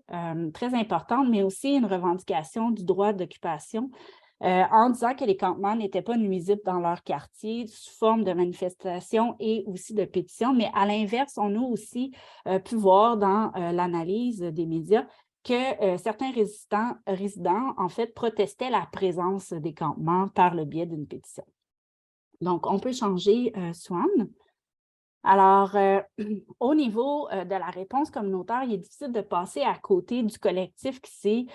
très importante, mais aussi une revendication du droit d'occupation en disant que les campements n'étaient pas nuisibles dans leur quartier sous forme de manifestations et aussi de pétitions. Mais à l'inverse, on a aussi pu voir dans l'analyse des médias que certains résidents, en fait, protestaient la présence des campements par le biais d'une pétition. Donc, on peut changer, Swan. Alors, au niveau de la réponse communautaire, il est difficile de passer à côté du collectif qui s'est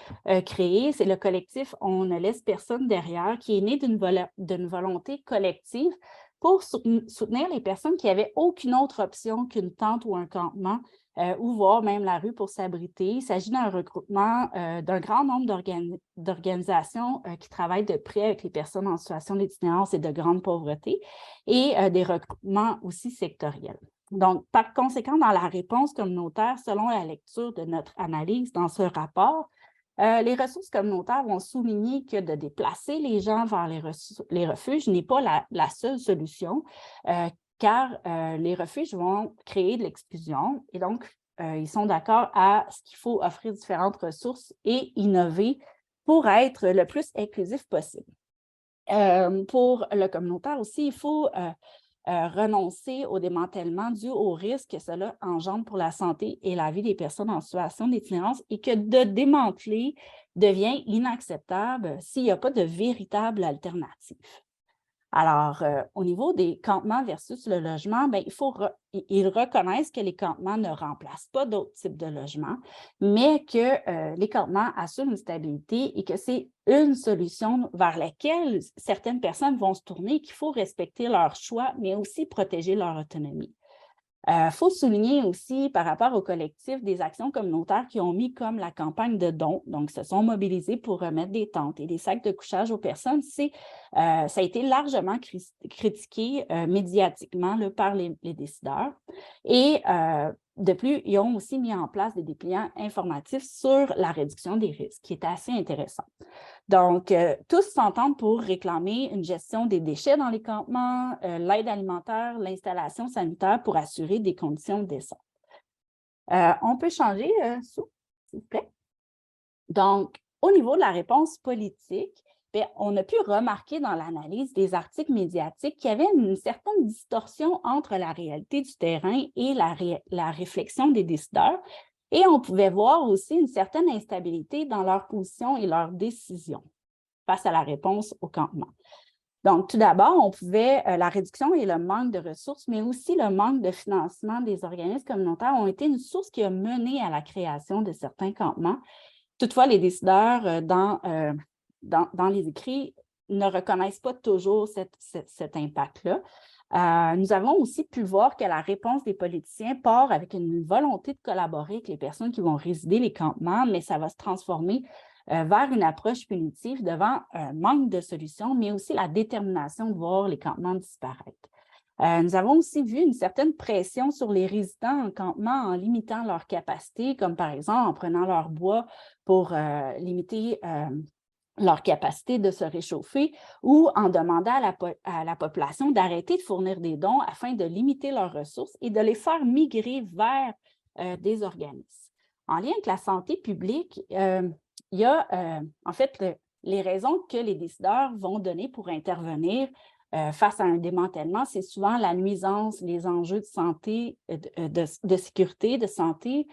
créé. C'est le collectif « On ne laisse personne derrière » qui est né d'une volonté collective pour soutenir les personnes qui n'avaient aucune autre option qu'une tente ou un campement ou voire même la rue pour s'abriter. Il s'agit d'un regroupement d'un grand nombre d'organisations qui travaillent de près avec les personnes en situation d'itinérance et de grande pauvreté et des regroupements aussi sectoriels. Donc, par conséquent, dans la réponse communautaire, selon la lecture de notre analyse dans ce rapport, les ressources communautaires vont souligner que de déplacer les gens vers les refuges n'est pas la seule solution, car les refuges vont créer de l'exclusion et donc ils sont d'accord à ce qu'il faut offrir différentes ressources et innover pour être le plus inclusif possible. Pour le communautaire aussi, il faut renoncer au démantèlement dû au risque que cela engendre pour la santé et la vie des personnes en situation d'itinérance et que de démanteler devient inacceptable s'il n'y a pas de véritable alternative. Alors, au niveau des campements versus le logement, ils reconnaissent que les campements ne remplacent pas d'autres types de logements, mais que les campements assurent une stabilité et que c'est une solution vers laquelle certaines personnes vont se tourner, qu'il faut respecter leur choix, mais aussi protéger leur autonomie. Faut souligner aussi par rapport au collectif des actions communautaires qui ont mis comme la campagne de dons, donc se sont mobilisés pour remettre des tentes et des sacs de couchage aux personnes. Ça a été largement critiqué médiatiquement là, par les décideurs. Et de plus, ils ont aussi mis en place des dépliants informatifs sur la réduction des risques, qui est assez intéressant. Donc, tous s'entendent pour réclamer une gestion des déchets dans les campements, l'aide alimentaire, l'installation sanitaire pour assurer des conditions décentes. On peut changer, s'il vous plaît. Donc, au niveau de la réponse politique, bien, on a pu remarquer dans l'analyse des articles médiatiques qu'il y avait une certaine distorsion entre la réalité du terrain et la réflexion des décideurs. Et on pouvait voir aussi une certaine instabilité dans leur position et leurs décisions face à la réponse au campement. Donc, tout d'abord, on pouvait, la réduction et le manque de ressources, mais aussi le manque de financement des organismes communautaires ont été une source qui a mené à la création de certains campements. Toutefois, les décideurs dans les écrits ne reconnaissent pas toujours cet impact-là. Nous avons aussi pu voir que la réponse des politiciens part avec une volonté de collaborer avec les personnes qui vont résider les campements, mais ça va se transformer vers une approche punitive devant un manque de solutions, mais aussi la détermination de voir les campements disparaître. Nous avons aussi vu une certaine pression sur les résidents en campement en limitant leurs capacités, comme par exemple en prenant leur bois pour limiter leur capacité de se réchauffer ou en demandant à la population d'arrêter de fournir des dons afin de limiter leurs ressources et de les faire migrer vers des organismes. En lien avec la santé publique, il y a en fait les raisons que les décideurs vont donner pour intervenir face à un démantèlement, c'est souvent la nuisance, les enjeux de santé, de sécurité, de santé,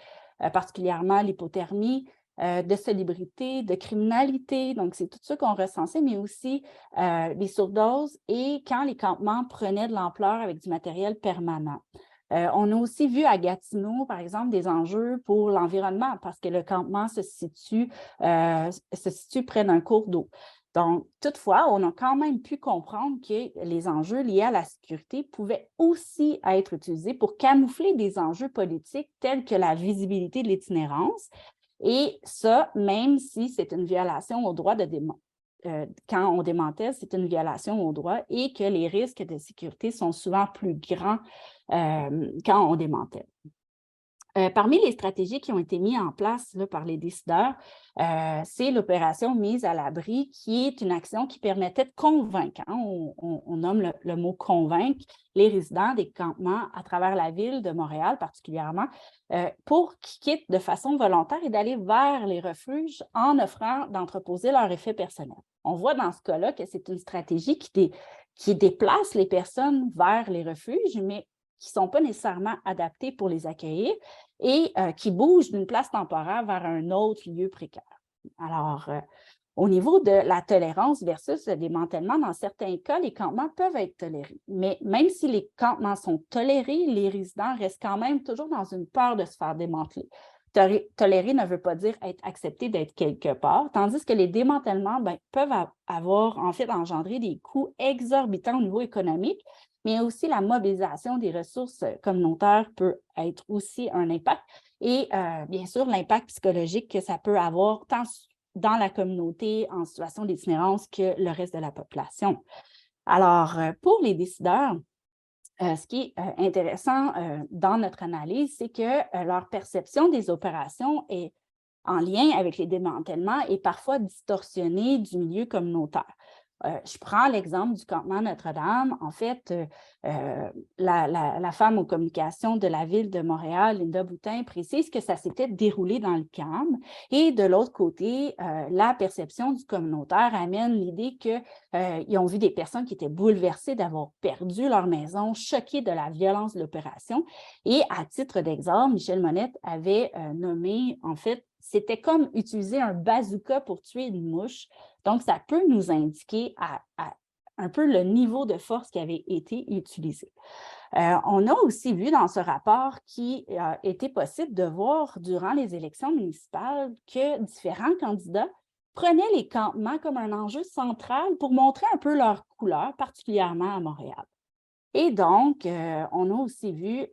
particulièrement l'hypothermie, de salubrité, de criminalité. Donc, c'est tout ça qu'on recensait, mais aussi les surdoses et quand les campements prenaient de l'ampleur avec du matériel permanent. On a aussi vu à Gatineau, par exemple, des enjeux pour l'environnement parce que le campement se situe près d'un cours d'eau. Donc, toutefois, on a quand même pu comprendre que les enjeux liés à la sécurité pouvaient aussi être utilisés pour camoufler des enjeux politiques tels que la visibilité de l'itinérance. Et ça, même si c'est une violation au droit de quand on démantèle, c'est une violation au droit et que les risques de sécurité sont souvent plus grands quand on démantèle. Parmi les stratégies qui ont été mises en place là, par les décideurs, c'est l'opération mise à l'abri, qui est une action qui permettait de convaincre, hein, on nomme le mot convaincre, les résidents des campements à travers la ville de Montréal particulièrement, pour qu'ils quittent de façon volontaire et d'aller vers les refuges en offrant d'entreposer leur effet personnel. On voit dans ce cas-là que c'est une stratégie qui déplace les personnes vers les refuges, mais qui ne sont pas nécessairement adaptés pour les accueillir et qui bougent d'une place temporaire vers un autre lieu précaire. Alors, au niveau de la tolérance versus le démantèlement, dans certains cas, les campements peuvent être tolérés. Mais même si les campements sont tolérés, les résidents restent quand même toujours dans une peur de se faire démanteler. Tolérer ne veut pas dire être accepté d'être quelque part, tandis que les démantèlements peuvent avoir en fait engendré des coûts exorbitants au niveau économique, mais aussi la mobilisation des ressources communautaires peut être aussi un impact et bien sûr l'impact psychologique que ça peut avoir tant dans la communauté en situation d'itinérance que le reste de la population. Alors, pour les décideurs, ce qui est intéressant dans notre analyse, c'est que leur perception des opérations est en lien avec les démantèlements et parfois distorsionnée du milieu communautaire. Je prends l'exemple du campement Notre-Dame. En fait, la femme aux communications de la ville de Montréal, Linda Boutin, précise que ça s'était déroulé dans le CAM. Et de l'autre côté, la perception du communautaire amène l'idée qu'ils ont vu des personnes qui étaient bouleversées d'avoir perdu leur maison, choquées de la violence de l'opération. Et à titre d'exemple, Michel Monette avait nommé, en fait, c'était comme utiliser un bazooka pour tuer une mouche. Donc, ça peut nous indiquer un peu le niveau de force qui avait été utilisé. On a aussi vu dans ce rapport qu'il a été possible de voir durant les élections municipales que différents candidats prenaient les campements comme un enjeu central pour montrer un peu leur couleur, particulièrement à Montréal. Et donc, on a aussi vu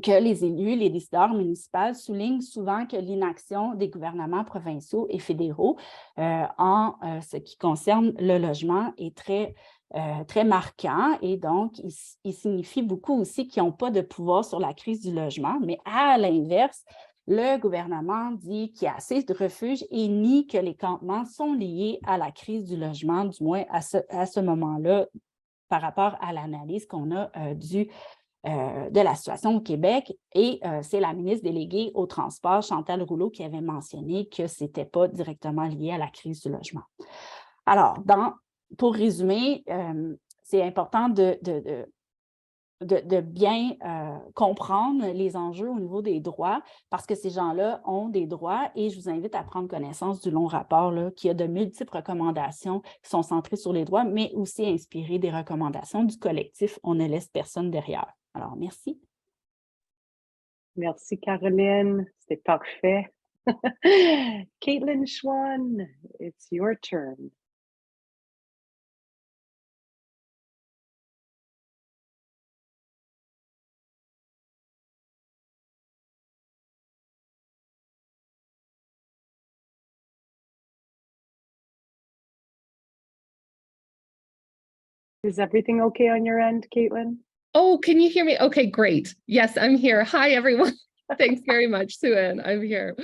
que les élus, les décideurs municipaux soulignent souvent que l'inaction des gouvernements provinciaux et fédéraux en ce qui concerne le logement est très marquant, et donc il signifie beaucoup aussi qu'ils n'ont pas de pouvoir sur la crise du logement, mais à l'inverse, le gouvernement dit qu'il y a assez de refuges et nie que les campements sont liés à la crise du logement, du moins à ce moment-là, par rapport à l'analyse qu'on a de la situation au Québec. Et c'est la ministre déléguée au transport, Chantal Rouleau, qui avait mentionné que ce n'était pas directement lié à la crise du logement. Alors, pour résumer, c'est important de bien comprendre les enjeux au niveau des droits, parce que ces gens-là ont des droits, et je vous invite à prendre connaissance du long rapport là, qui a de multiples recommandations qui sont centrées sur les droits, mais aussi inspirées des recommandations du collectif On ne laisse personne derrière. Alors, merci. Merci, Caroline. C'était parfait. Farha Schwan, it's your turn. Is everything okay on your end, Caitlin? Oh, can you hear me? Okay, great. Yes, I'm here. Hi, everyone. Thanks very much, Sue-Ann. I'm here.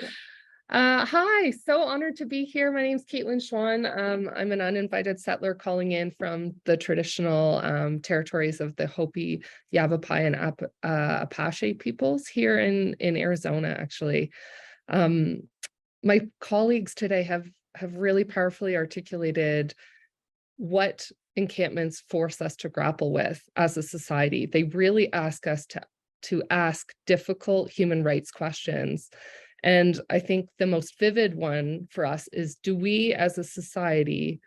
Hi, so honored to be here. My name is Farha Schwan. I'm an uninvited settler calling in from the traditional territories of the Hopi, Yavapai, and Apache peoples here in Arizona, actually. My colleagues today have really powerfully articulated what encampments force us to grapple with as a society. They really ask us to ask difficult human rights questions. And I think the most vivid one for us is, do we as a society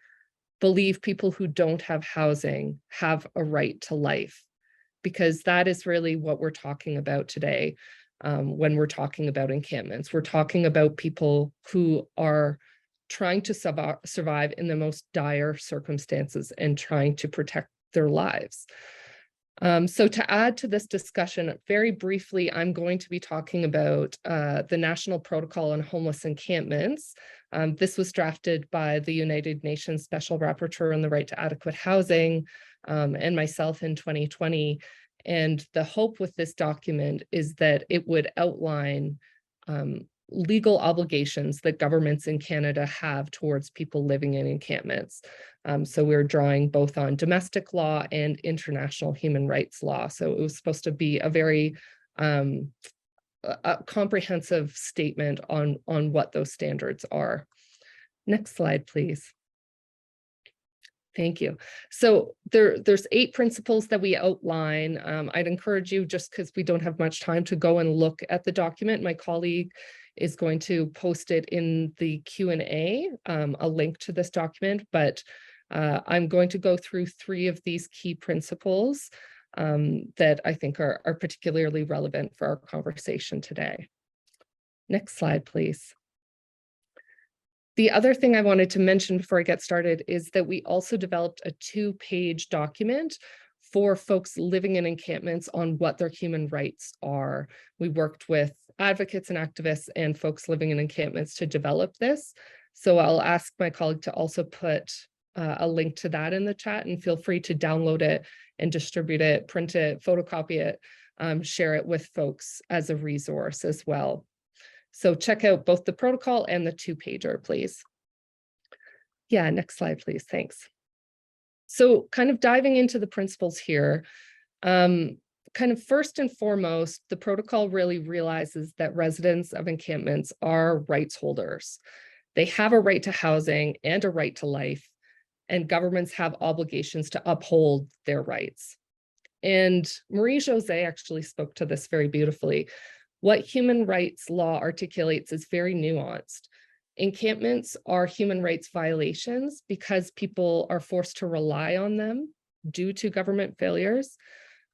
believe people who don't have housing have a right to life? Because that is really what we're talking about today when we're talking about encampments. We're talking about people who are trying to survive in the most dire circumstances and trying to protect their lives. So to add to this discussion, very briefly, I'm going to be talking about the National Protocol on Homeless Encampments. This was drafted by the United Nations Special Rapporteur on the Right to Adequate Housing and myself in 2020. And the hope with this document is that it would outline legal obligations that governments in Canada have towards people living in encampments. So we're drawing both on domestic law and international human rights law. So it was supposed to be a very a comprehensive statement on what those standards are. Next slide, please. Thank you. So there's 8 principles that we outline. I'd encourage you, just because we don't have much time, to go and look at the document. My colleague is going to post it in the Q&A, a link to this document, but I'm going to go through 3 of these key principles that I think are particularly relevant for our conversation today. Next slide, please. The other thing I wanted to mention before I get started is that we also developed a 2-page document for folks living in encampments on what their human rights are. We worked with advocates and activists and folks living in encampments to develop this. So I'll ask my colleague to also put a link to that in the chat, and feel free to download it and distribute it, print it, photocopy it, share it with folks as a resource as well. So check out both the protocol and the 2-pager, please. Yeah, next slide, please. Thanks. So kind of diving into the principles here, kind of first and foremost, the protocol really realizes that residents of encampments are rights holders. They have a right to housing and a right to life, and governments have obligations to uphold their rights. And Marie-Josée actually spoke to this very beautifully. What human rights law articulates is very nuanced. Encampments are human rights violations because people are forced to rely on them due to government failures,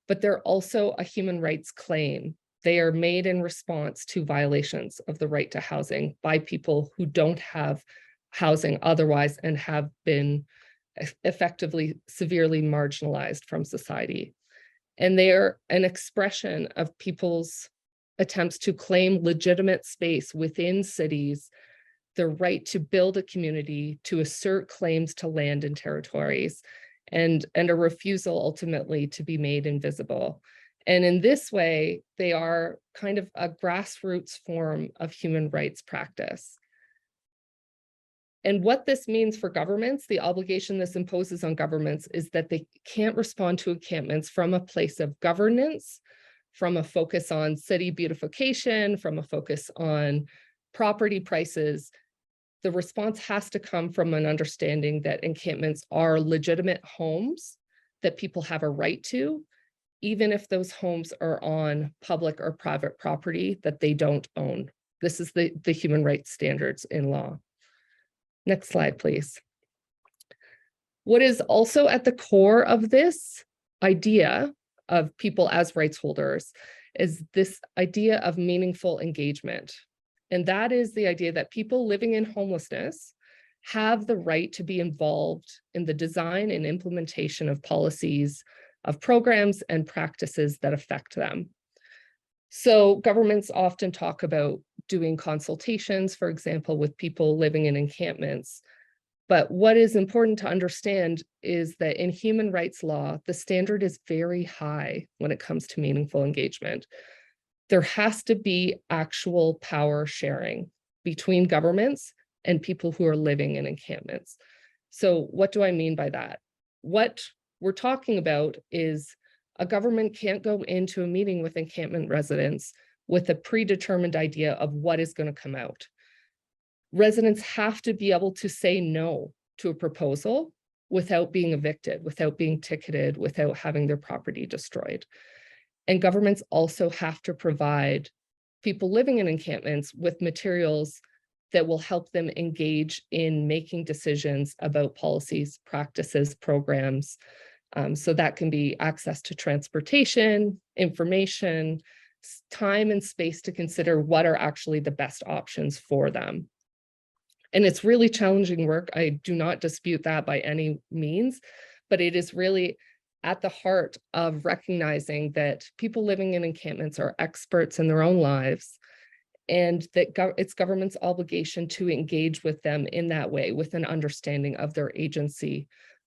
but they're also a human rights claim. They are made in response to violations of the right to housing by people who don't have housing otherwise and have been effectively severely marginalized from society. And they are an expression of people's attempts to claim legitimate space within cities, the right to build a community, to assert claims to land and territories, and a refusal ultimately to be made invisible. And in this way, they are kind of a grassroots form of human rights practice. And what this means for governments, the obligation this imposes on governments, is that they can't respond to encampments from a place of governance, from a focus on city beautification, from a focus on property prices. The response has to come from an understanding that encampments are legitimate homes that people have a right to, even if those homes are on public or private property that they don't own. This is the human rights standards in law. Next slide, please. What is also at the core of this idea of people as rights holders is this idea of meaningful engagement. And that is the idea that people living in homelessness have the right to be involved in the design and implementation of policies, of programs and practices that affect them. So governments often talk about doing consultations, for example, with people living in encampments. But what is important to understand is that in human rights law, the standard is very high when it comes to meaningful engagement. There has to be actual power sharing between governments and people who are living in encampments. So what do I mean by that? What we're talking about is a government can't go into a meeting with encampment residents with a predetermined idea of what is going to come out. Residents have to be able to say no to a proposal without being evicted, without being ticketed, without having their property destroyed. And governments also have to provide people living in encampments with materials that will help them engage in making decisions about policies, practices, programs. So that can be access to transportation, information, time and space to consider what are actually the best options for them. And it's really challenging work. I do not dispute that by any means, but it is really at the heart of recognizing that people living in encampments are experts in their own lives, and that it's government's obligation to engage with them in that way, with an understanding of their agency,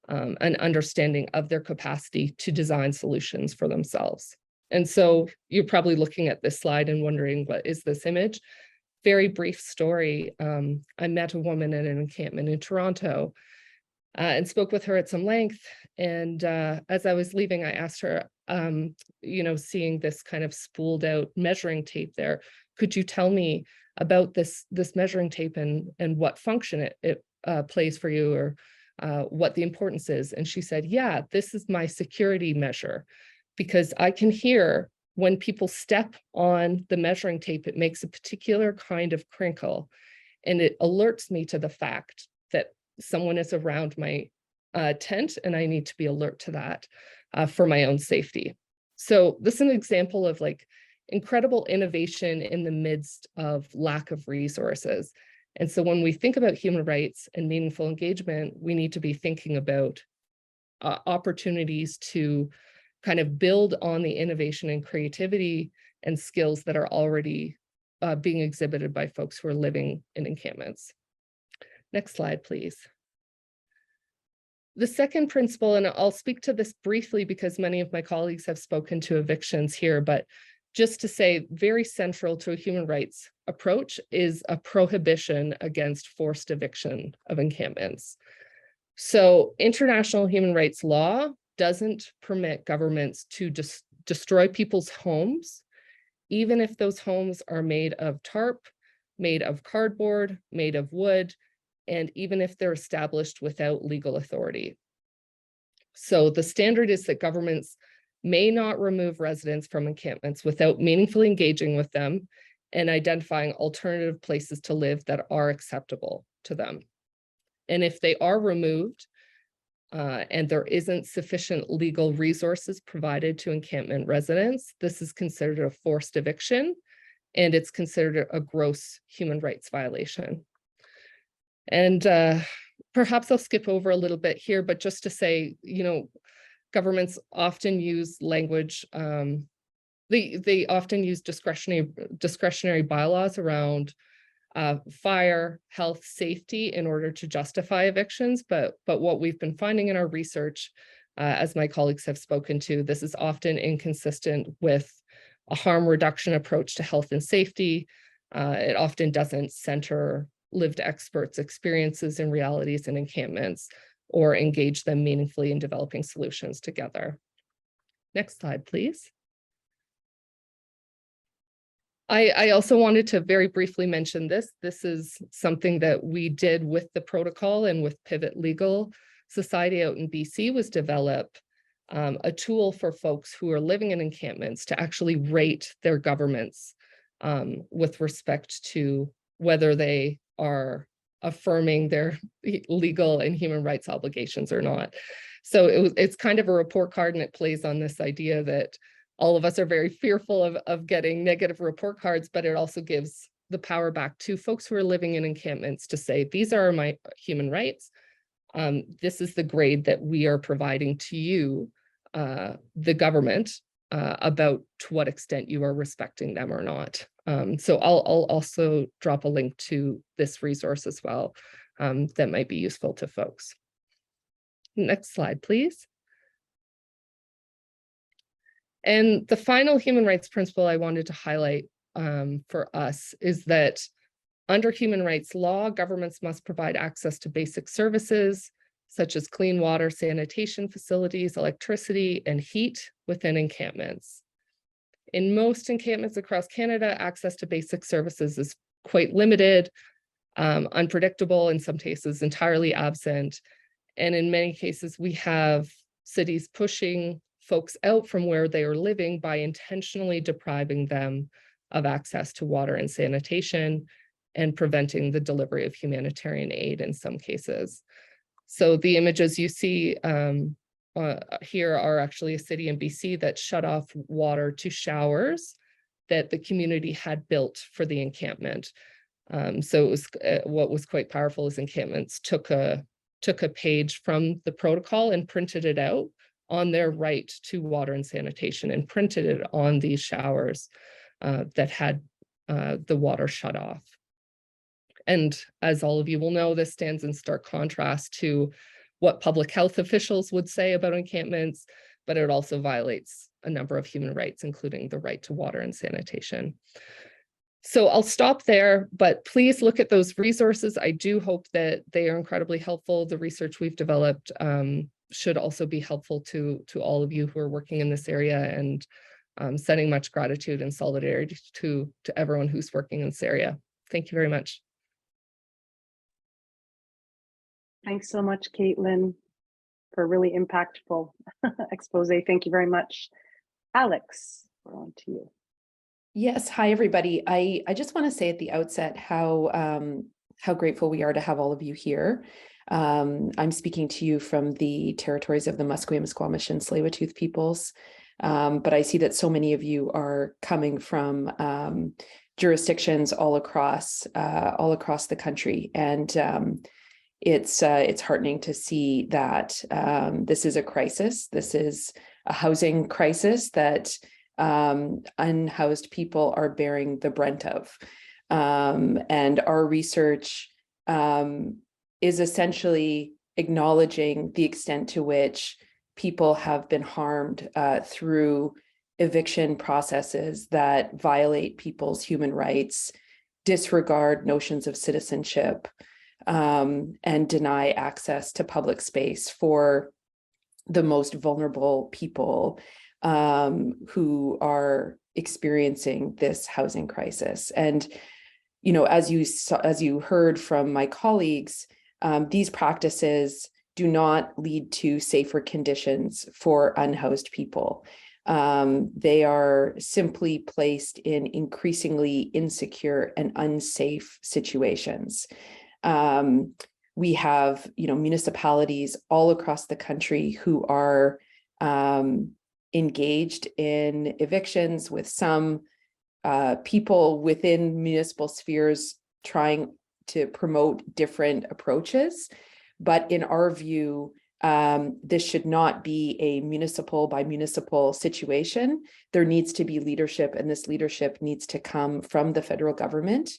an understanding of their capacity to design solutions for themselves. And so you're probably looking at this slide and wondering, what is this image? Very brief story. I met a woman at an encampment in Toronto and spoke with her at some length. And as I was leaving, I asked her, seeing this kind of spooled out measuring tape there, could you tell me about this measuring tape and what function it plays for you, or what the importance is? And she said, yeah, this is my security measure, because I can hear when people step on the measuring tape, it makes a particular kind of crinkle, and it alerts me to the fact that someone is around my tent, and I need to be alert to that for my own safety. So this is an example of incredible innovation in the midst of lack of resources. And so when we think about human rights and meaningful engagement, we need to be thinking about opportunities to kind of build on the innovation and creativity and skills that are already being exhibited by folks who are living in encampments. Next slide, please. The second principle, and I'll speak to this briefly because many of my colleagues have spoken to evictions here, but just to say, very central to a human rights approach is a prohibition against forced eviction of encampments. So international human rights law doesn't permit governments to destroy people's homes, even if those homes are made of tarp, made of cardboard, made of wood, and even if they're established without legal authority. So the standard is that governments may not remove residents from encampments without meaningfully engaging with them and identifying alternative places to live that are acceptable to them. And if they are removed and there isn't sufficient legal resources provided to encampment residents, this is considered a forced eviction, and it's considered a gross human rights violation. And perhaps I'll skip over a little bit here, but just to say, governments often use language, they often use discretionary bylaws around fire, health, safety in order to justify evictions. But what we've been finding in our research, as my colleagues have spoken to, this is often inconsistent with a harm reduction approach to health and safety. It often doesn't center lived experts' experiences and realities in encampments or engage them meaningfully in developing solutions together. Next slide, please. I also wanted to very briefly mention this. This is something that we did with the protocol and with Pivot Legal Society out in BC, was develop a tool for folks who are living in encampments to actually rate their governments with respect to whether they are affirming their legal and human rights obligations or not. So it's kind of a report card, and it plays on this idea that all of us are very fearful of getting negative report cards, but it also gives the power back to folks who are living in encampments to say, these are my human rights. This is the grade that we are providing to you, the government, about to what extent you are respecting them or not. So I'll also drop a link to this resource as well, that might be useful to folks. Next slide, please. And the final human rights principle I wanted to highlight for us is that under human rights law, governments must provide access to basic services such as clean water, sanitation facilities, electricity, and heat within encampments. In most encampments across Canada, access to basic services is quite limited, unpredictable, in some cases entirely absent. And in many cases, we have cities pushing folks out from where they are living by intentionally depriving them of access to water and sanitation and preventing the delivery of humanitarian aid in some cases. So the images you see here are actually a city in BC that shut off water to showers that the community had built for the encampment. So it was what was quite powerful is encampments took a page from the protocol and printed it out on their right to water and sanitation, and printed it on these showers that had the water shut off. And as all of you will know, this stands in stark contrast to what public health officials would say about encampments, but it also violates a number of human rights, including the right to water and sanitation. So I'll stop there, but please look at those resources. I do hope that they are incredibly helpful. The research we've developed should also be helpful to all of you who are working in this area, and sending much gratitude and solidarity to everyone who's working in this area. Thank you very much. Thanks so much, Caitlin, for a really impactful expose. Thank you very much. Alex, we're on to you. Yes, hi everybody. I just want to say at the outset how grateful we are to have all of you here. I'm speaking to you from the territories of the Musqueam, Squamish, and Tsleil-Waututh peoples, but I see that so many of you are coming from jurisdictions all across the country, and it's heartening to see that this is a crisis. This is a housing crisis that unhoused people are bearing the brunt of, and our research is essentially acknowledging the extent to which people have been harmed through eviction processes that violate people's human rights, disregard notions of citizenship, and deny access to public space for the most vulnerable people who are experiencing this housing crisis. And, you know, as you heard from my colleagues, these practices do not lead to safer conditions for unhoused people. They are simply placed in increasingly insecure and unsafe situations. We have, municipalities all across the country who are engaged in evictions, with some people within municipal spheres trying to promote different approaches. But in our view, This should not be a municipal by municipal situation. There needs to be leadership, and this leadership needs to come from the federal government.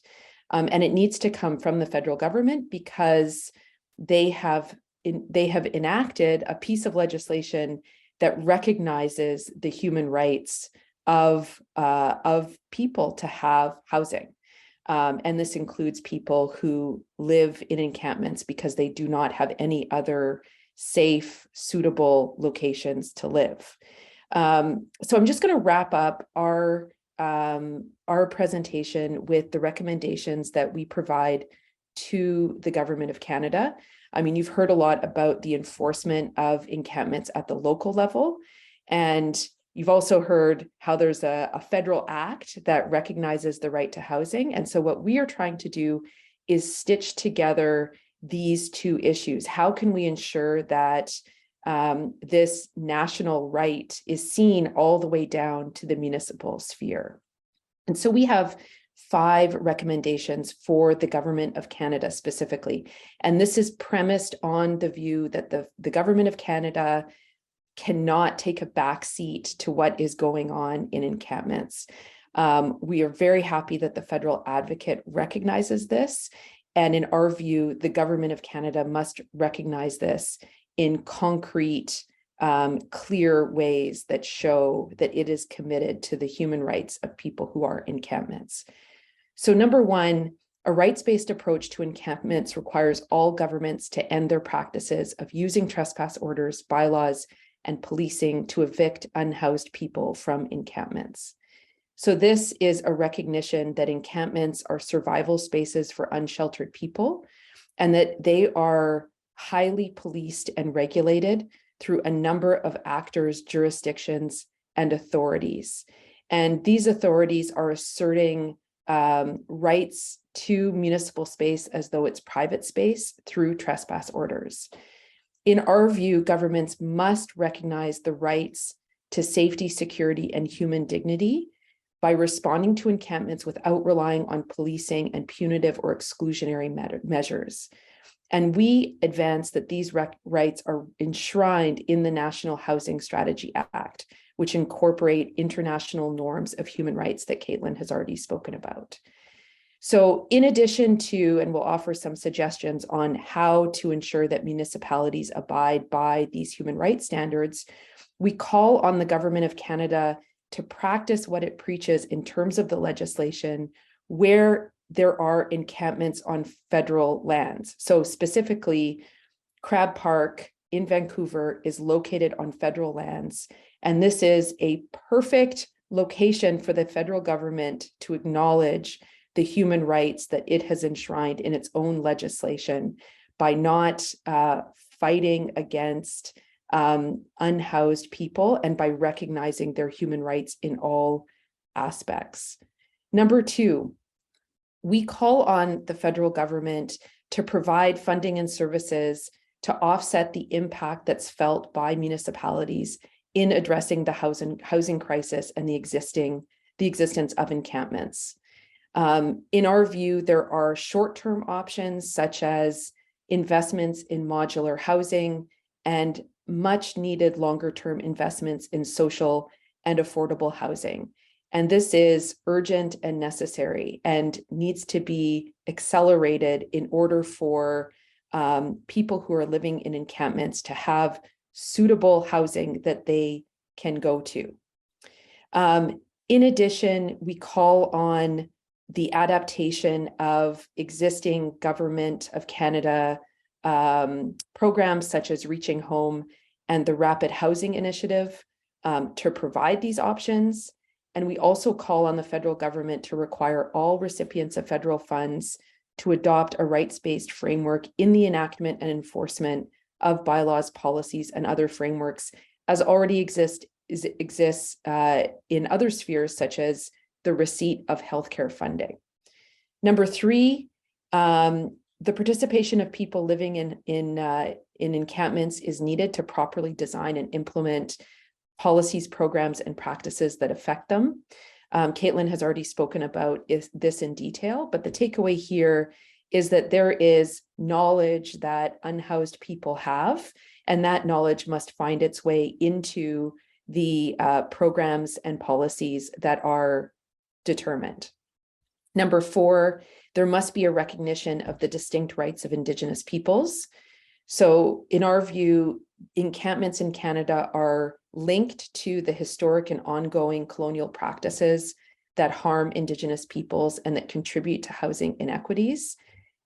And it needs to come from the federal government because they have enacted a piece of legislation that recognizes the human rights of people to have housing. And this includes people who live in encampments because they do not have any other safe, suitable locations to live. So I'm just going to wrap up our presentation with the recommendations that we provide to the Government of Canada. I mean, you've heard a lot about the enforcement of encampments at the local level, and you've also heard how there's a federal act that recognizes the right to housing. And so what we are trying to do is stitch together these two issues. How can we ensure that this national right is seen all the way down to the municipal sphere? And so we have 5 recommendations for the Government of Canada specifically. And this is premised on the view that the Government of Canada cannot take a back seat to what is going on in encampments. We are very happy that the federal advocate recognizes this. And in our view, the Government of Canada must recognize this in concrete, clear ways that show that it is committed to the human rights of people who are encampments. So number 1, a rights-based approach to encampments requires all governments to end their practices of using trespass orders, bylaws, and policing to evict unhoused people from encampments. So this is a recognition that encampments are survival spaces for unsheltered people, and that they are highly policed and regulated through a number of actors, jurisdictions, and authorities. And these authorities are asserting rights to municipal space as though it's private space through trespass orders. In our view, governments must recognize the rights to safety, security, and human dignity by responding to encampments without relying on policing and punitive or exclusionary measures. And we advance that these rights are enshrined in the National Housing Strategy Act, which incorporate international norms of human rights that Caitlin has already spoken about. So in addition to, and we'll offer some suggestions on how to ensure that municipalities abide by these human rights standards, we call on the Government of Canada to practice what it preaches in terms of the legislation where there are encampments on federal lands. So specifically, Crab Park in Vancouver is located on federal lands, and this is a perfect location for the federal government to acknowledge the human rights that it has enshrined in its own legislation by not fighting against unhoused people and by recognizing their human rights in all aspects. Number 2, we call on the federal government to provide funding and services to offset the impact that's felt by municipalities in addressing the housing crisis and the existence of encampments. In our view, there are short-term options such as investments in modular housing and much needed longer-term investments in social and affordable housing. And this is urgent and necessary and needs to be accelerated in order for people who are living in encampments to have suitable housing that they can go to. In addition, we call on the adaptation of existing Government of Canada programs such as Reaching Home and the Rapid Housing Initiative to provide these options. And we also call on the federal government to require all recipients of federal funds to adopt a rights-based framework in the enactment and enforcement of bylaws, policies, and other frameworks as already exists in other spheres, such as the receipt of healthcare funding. Number 3, the participation of people living in encampments is needed to properly design and implement policies, programs, and practices that affect them. Caitlin has already spoken about this in detail, but the takeaway here is that there is knowledge that unhoused people have, and that knowledge must find its way into the programs and policies that are determined. Number 4, there must be a recognition of the distinct rights of Indigenous peoples. So in our view, encampments in Canada are linked to the historic and ongoing colonial practices that harm Indigenous peoples and that contribute to housing inequities.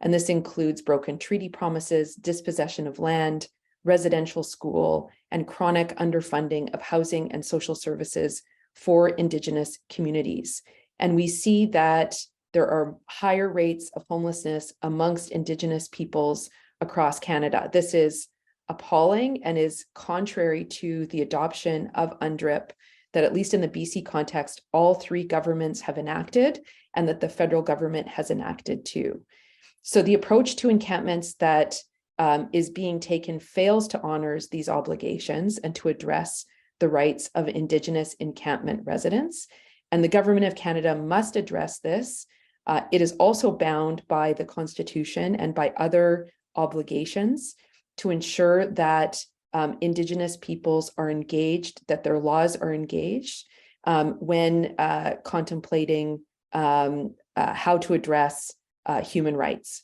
And this includes broken treaty promises, dispossession of land, residential school, and chronic underfunding of housing and social services for Indigenous communities. And we see that there are higher rates of homelessness amongst Indigenous peoples across Canada. This is appalling and is contrary to the adoption of UNDRIP that, at least in the BC context, all 3 governments have enacted and that the federal government has enacted too. So the approach to encampments that is being taken fails to honor these obligations and to address the rights of Indigenous encampment residents. And the Government of Canada must address this. It is also bound by the Constitution and by other obligations to ensure that Indigenous peoples are engaged, that their laws are engaged when contemplating how to address human rights.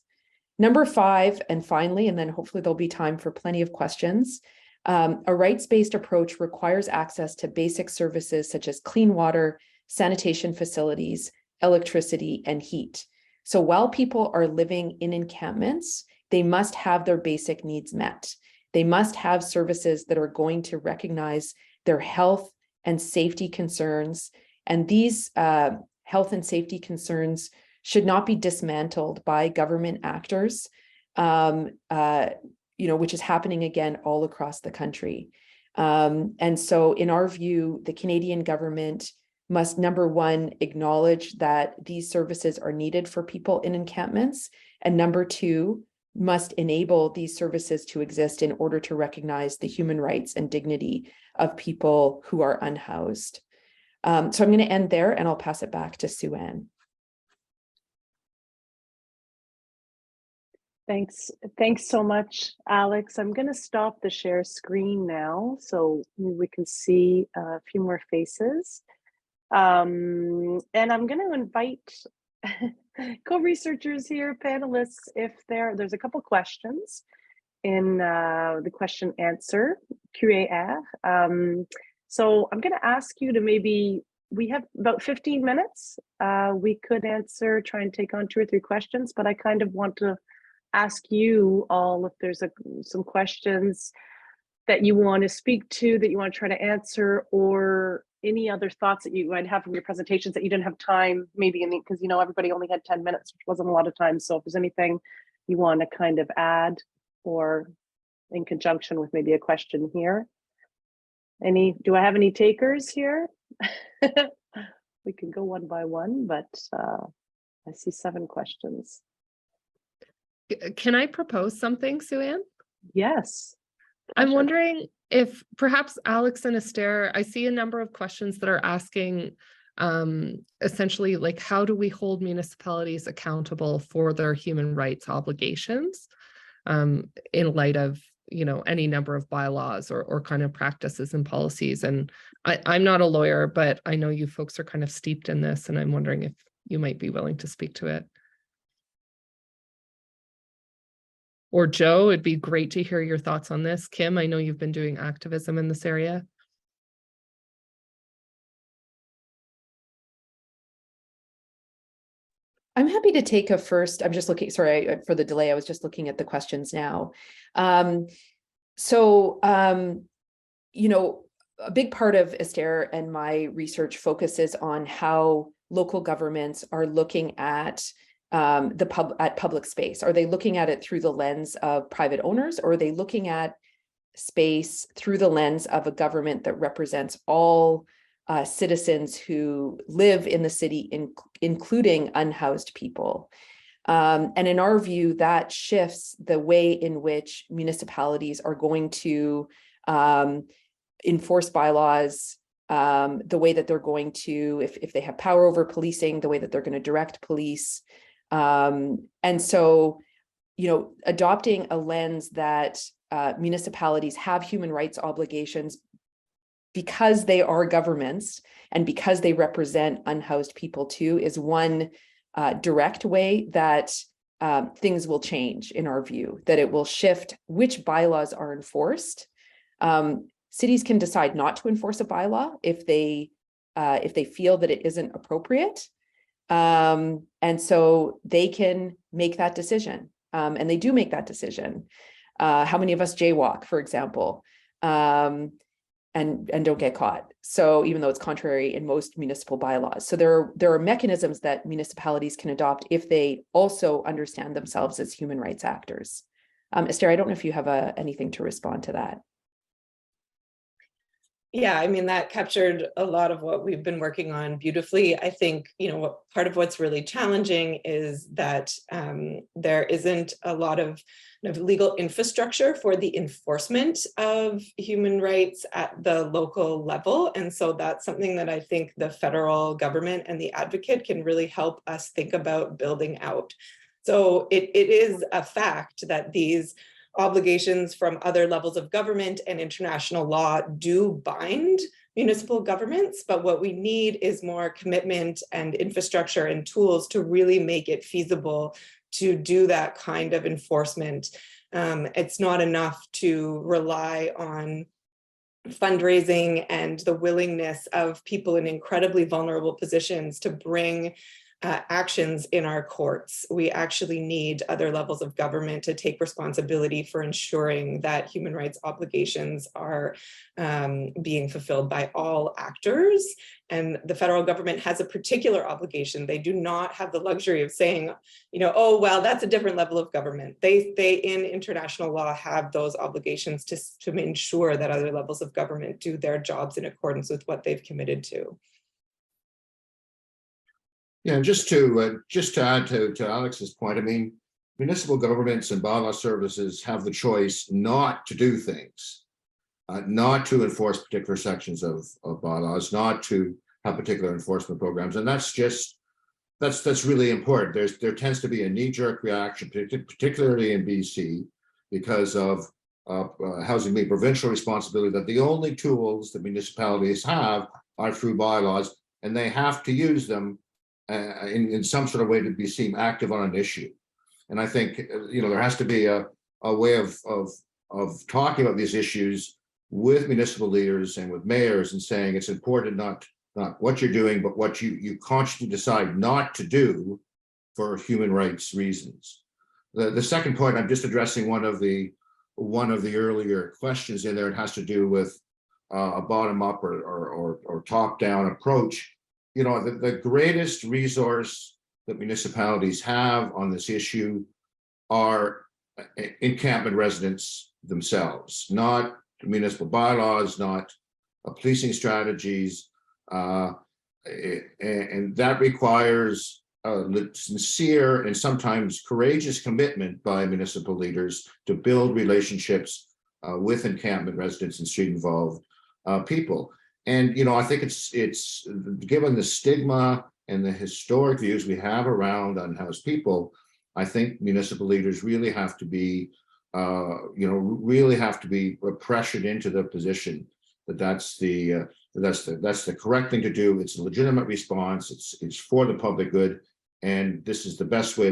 Number 5, and finally, and then hopefully there'll be time for plenty of questions, a rights-based approach requires access to basic services such as clean water, sanitation facilities, electricity, and heat. So while people are living in encampments, they must have their basic needs met. They must have services that are going to recognize their health and safety concerns. And these health and safety concerns should not be dismantled by government actors, which is happening again all across the country. And so in our view, the Canadian government must, number 1, acknowledge that these services are needed for people in encampments, and number 2, must enable these services to exist in order to recognize the human rights and dignity of people who are unhoused. So I'm going to end there and I'll pass it back to Sue-Ann. Thanks so much, Alex. I'm going to stop the share screen now so we can see a few more faces. And I'm going to invite co-researchers here, panelists, if there's a couple questions in the question answer, QAR. So I'm going to ask you to we have about 15 minutes. We could try and take on 2 or 3 questions, but I kind of want to ask you all if there's some questions that you want to speak to, that you want to try to answer, or any other thoughts that you might have from your presentations that you didn't have time, maybe because everybody only had 10 minutes, which wasn't a lot of time. So if there's anything you want to kind of add, or in conjunction with maybe a question here. Do I have any takers here? We can go one by one, but I see 7 questions. Can I propose something, Sue-Ann? Yes. I'm wondering if perhaps Alex and Esther, I see a number of questions that are asking essentially, like, how do we hold municipalities accountable for their human rights obligations in light of, any number of bylaws or kind of practices and policies? And I'm not a lawyer, but I know you folks are kind of steeped in this, and I'm wondering if you might be willing to speak to it. Or Joe, it'd be great to hear your thoughts on this. Kim, I know you've been doing activism in this area. I'm happy to take a first. I'm just looking, sorry for the delay. I was just looking at the questions now. A big part of Esther and my research focuses on how local governments are looking at public space. Are they looking at it through the lens of private owners, or are they looking at space through the lens of a government that represents all citizens who live in the city, including unhoused people? And in our view, that shifts the way in which municipalities are going to enforce bylaws, the way that they're going to, if they have power over policing, the way that they're going to direct police. And so, adopting a lens that municipalities have human rights obligations because they are governments and because they represent unhoused people too, is one direct way that things will change in our view, that it will shift which bylaws are enforced. Cities can decide not to enforce a bylaw if they feel that it isn't appropriate. And so they can make that decision. And they do make that decision. How many of us jaywalk, for example, and don't get caught? So even though it's contrary in most municipal bylaws. So there are mechanisms that municipalities can adopt if they also understand themselves as human rights actors. Esther, I don't know if you have anything to respond to that. Yeah, I mean, that captured a lot of what we've been working on beautifully. I think, part of what's really challenging is that there isn't a lot of legal infrastructure for the enforcement of human rights at the local level. And so that's something that I think the federal government and the advocate can really help us think about building out. So it is a fact that these obligations from other levels of government and international law do bind municipal governments, but what we need is more commitment and infrastructure and tools to really make it feasible to do that kind of enforcement. It's not enough to rely on fundraising and the willingness of people in incredibly vulnerable positions to bring actions in our courts. We actually need other levels of government to take responsibility for ensuring that human rights obligations are being fulfilled by all actors. And the federal government has a particular obligation. They do not have the luxury of saying, oh, well, that's a different level of government. They in international law have those obligations to ensure that other levels of government do their jobs in accordance with what they've committed to. Yeah, and just to add to Alex's point, I mean, municipal governments and bylaw services have the choice not to do things, not to enforce particular sections of bylaws, not to have particular enforcement programs, and that's really important. There tends to be a knee-jerk reaction, particularly in BC, because of housing being provincial responsibility, that the only tools that municipalities have are through bylaws, and they have to use them in some sort of way to be seen active on an issue. And I think there has to be a way of talking about these issues with municipal leaders and with mayors, and saying it's important not what you're doing, but what you consciously decide not to do for human rights reasons. The second point, I'm just addressing one of the earlier questions in there. It has to do with a bottom-up or top-down approach. The greatest resource that municipalities have on this issue are encampment residents themselves, not municipal bylaws, not policing strategies, and that requires a sincere and sometimes courageous commitment by municipal leaders to build relationships with encampment residents and street-involved people. And I think it's given the stigma and the historic views we have around unhoused people, I think municipal leaders really have to be, pressured into the position that that's the correct thing to do. It's a legitimate response. It's for the public good, and this is the best way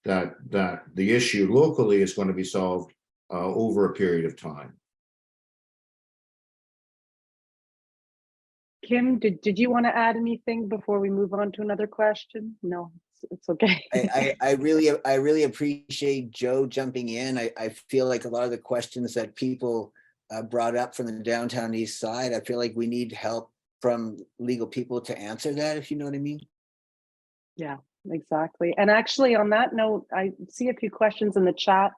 that the issue locally is going to be solved over a period of time. Kim, did you want to add anything before we move on to another question? No, it's okay. I really appreciate Joe jumping in. I feel like a lot of the questions that people brought up from the downtown east side, I feel like we need help from legal people to answer that, if you know what I mean. Yeah, exactly. And actually, on that note, I see a few questions in the chat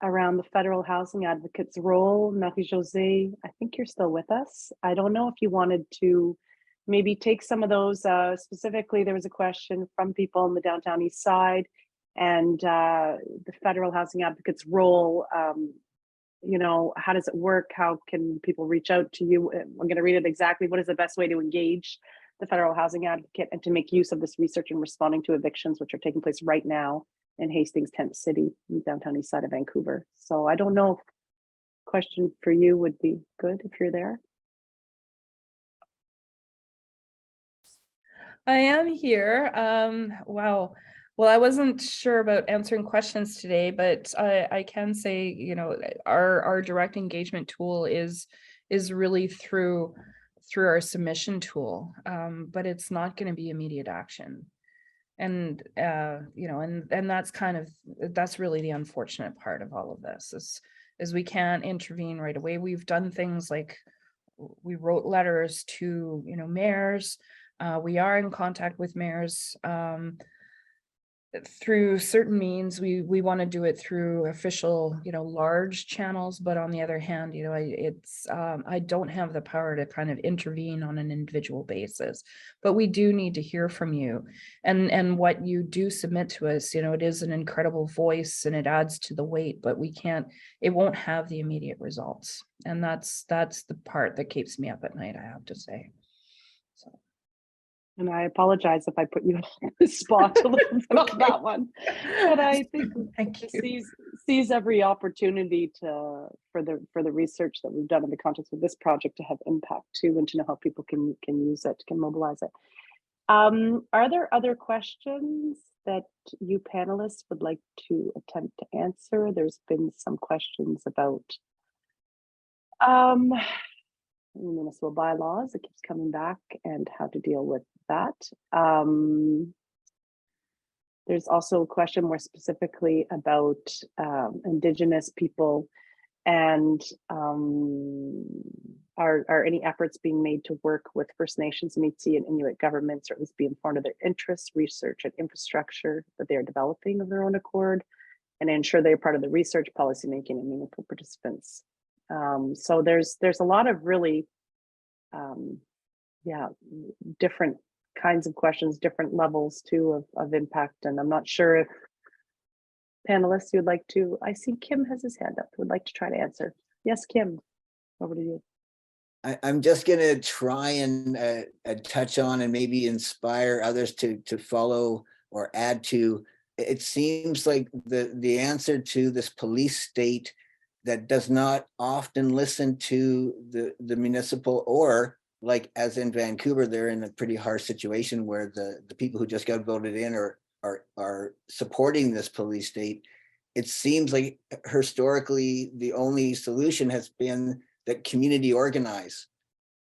around the federal housing advocate's role. Marie-Josée, I think you're still with us. I don't know if you wanted to maybe take some of those. Specifically, there was a question from people on the downtown east side and the federal housing advocate's role. How does it work? How can people reach out to you? I'm going to read it exactly. What is the best way to engage the federal housing advocate and to make use of this research in responding to evictions, which are taking place right now in Hastings, Tent City, in the downtown east side of Vancouver? So I don't know question for you would be good if you're there. I am here. Wow. Well, I wasn't sure about answering questions today, but I can say, you know, our direct engagement tool is really through our submission tool, but it's not going to be immediate action. And you know, and that's really the unfortunate part of all of this is we can't intervene right away. We've done things like we wrote letters to, you know, mayors. We are in contact with mayors through certain means. We want to do it through official, you know, large channels, but on the other hand, you know, I don't have the power to kind of intervene on an individual basis, but we do need to hear from you, and what you do submit to us, you know, it is an incredible voice and it adds to the weight, but it won't have the immediate results, and that's the part that keeps me up at night, I have to say. So. And I apologize if I put you on the spot a little bit on that one, but I think sees every opportunity for the research that we've done in the context of this project to have impact too, and to know how people can use it, can mobilize it. Are there other questions that you panelists would like to attempt to answer? There's been some questions about municipal bylaws. It keeps coming back, and how to deal with that. There's also a question more specifically about Indigenous people, and are any efforts being made to work with First Nations, Métis, and Inuit governments, or at least be informed of their interests, research, and infrastructure that they are developing of their own accord, and ensure they're part of the research, policymaking, and meaningful participants. So there's a lot of really different kinds of questions, different levels too of impact, and I'm not sure if panelists you'd like to. I see Kim has his hand up, would like to try to answer. Yes, Kim, over to you. I'm just going to try and touch on and maybe inspire others to follow or add to. It seems like the answer to this police state that does not often listen to the municipal, or like as in Vancouver, they're in a pretty harsh situation where the people who just got voted in are supporting this police state. It seems like historically the only solution has been that community organize,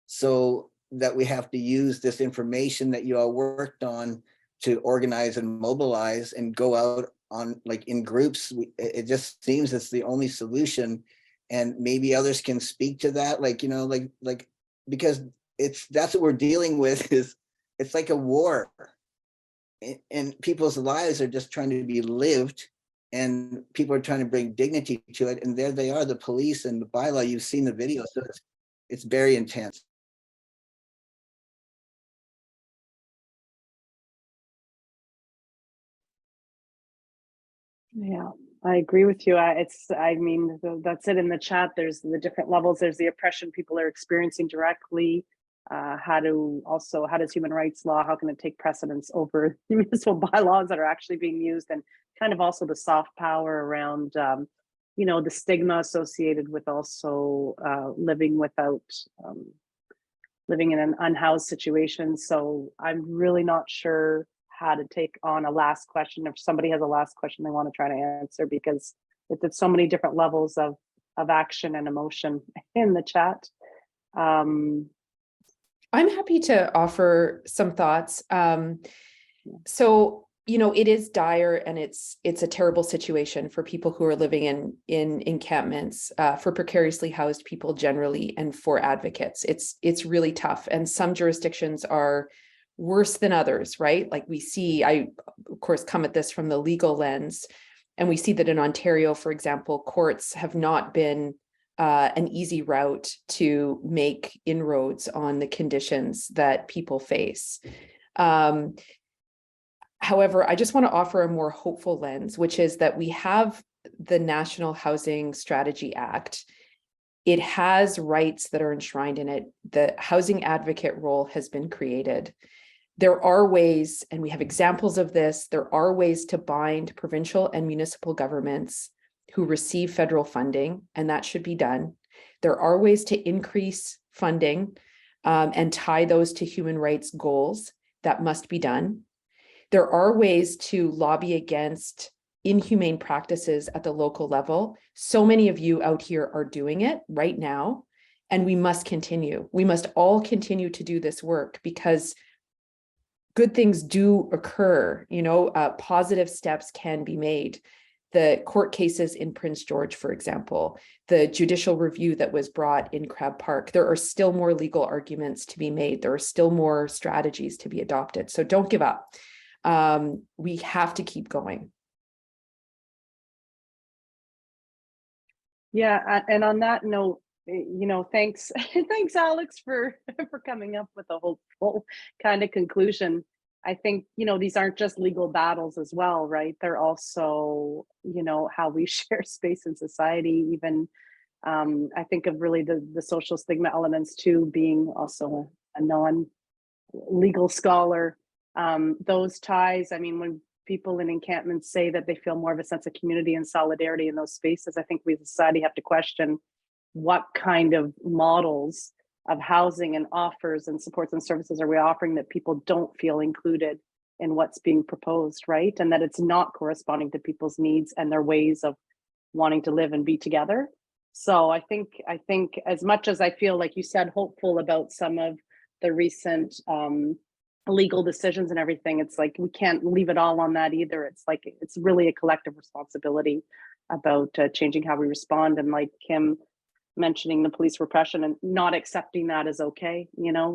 so that we have to use this information that you all worked on to organize and mobilize and go out on, like, in groups. It just seems it's the only solution, and maybe others can speak to that, like, you know, like because that's what we're dealing with. Is it's like a war, and people's lives are just trying to be lived, and people are trying to bring dignity to it, and there they are, the police and the bylaw. You've seen the video, so it's very intense. Yeah, I agree with you. I mean, that's it in the chat. There's the different levels. There's the oppression people are experiencing directly. How does human rights law, how can it take precedence over municipal bylaws that are actually being used, and kind of also the soft power around, you know, the stigma associated with also living in an unhoused situation. So I'm really not sure how to take on a last question. If somebody has a last question they want to try to answer, because it's so many different levels of action and emotion in the chat. I'm happy to offer some thoughts. So, you know, it is dire, and it's a terrible situation for people who are living in encampments, for precariously housed people generally, and for advocates. It's really tough, and some jurisdictions are worse than others, right? Like we see, I of course come at this from the legal lens, and we see that in Ontario, for example, courts have not been an easy route to make inroads on the conditions that people face. However, I just want to offer a more hopeful lens, which is that we have the National Housing Strategy Act. It has rights that are enshrined in it. The housing advocate role has been created. There are ways, and we have examples of this, there are ways to bind provincial and municipal governments who receive federal funding, and that should be done. There are ways to increase funding and tie those to human rights goals that must be done. There are ways to lobby against inhumane practices at the local level. So many of you out here are doing it right now, and we must continue. We must all continue to do this work because good things do occur, positive steps can be made. The court cases in Prince George, for example, the judicial review that was brought in Crab Park, there are still more legal arguments to be made. There are still more strategies to be adopted. So don't give up. We have to keep going. Yeah, and on that note, thanks, thanks, Alex, for coming up with a hopeful kind of conclusion. I think, these aren't just legal battles as well, right? They're also, how we share space in society. Even I think of really the social stigma elements too, being also a non-legal scholar. Those ties, I mean, when people in encampments say that they feel more of a sense of community and solidarity in those spaces, I think we as a society have to question what kind of models of housing and offers and supports and services are we offering that people don't feel included in what's being proposed, right? And that it's not corresponding to people's needs and their ways of wanting to live and be together. So I think as much as I feel, like you said, hopeful about some of the recent legal decisions and everything, it's like we can't leave it all on that either. It's like it's really a collective responsibility about changing how we respond. And like Kim mentioning the police repression and not accepting that is okay,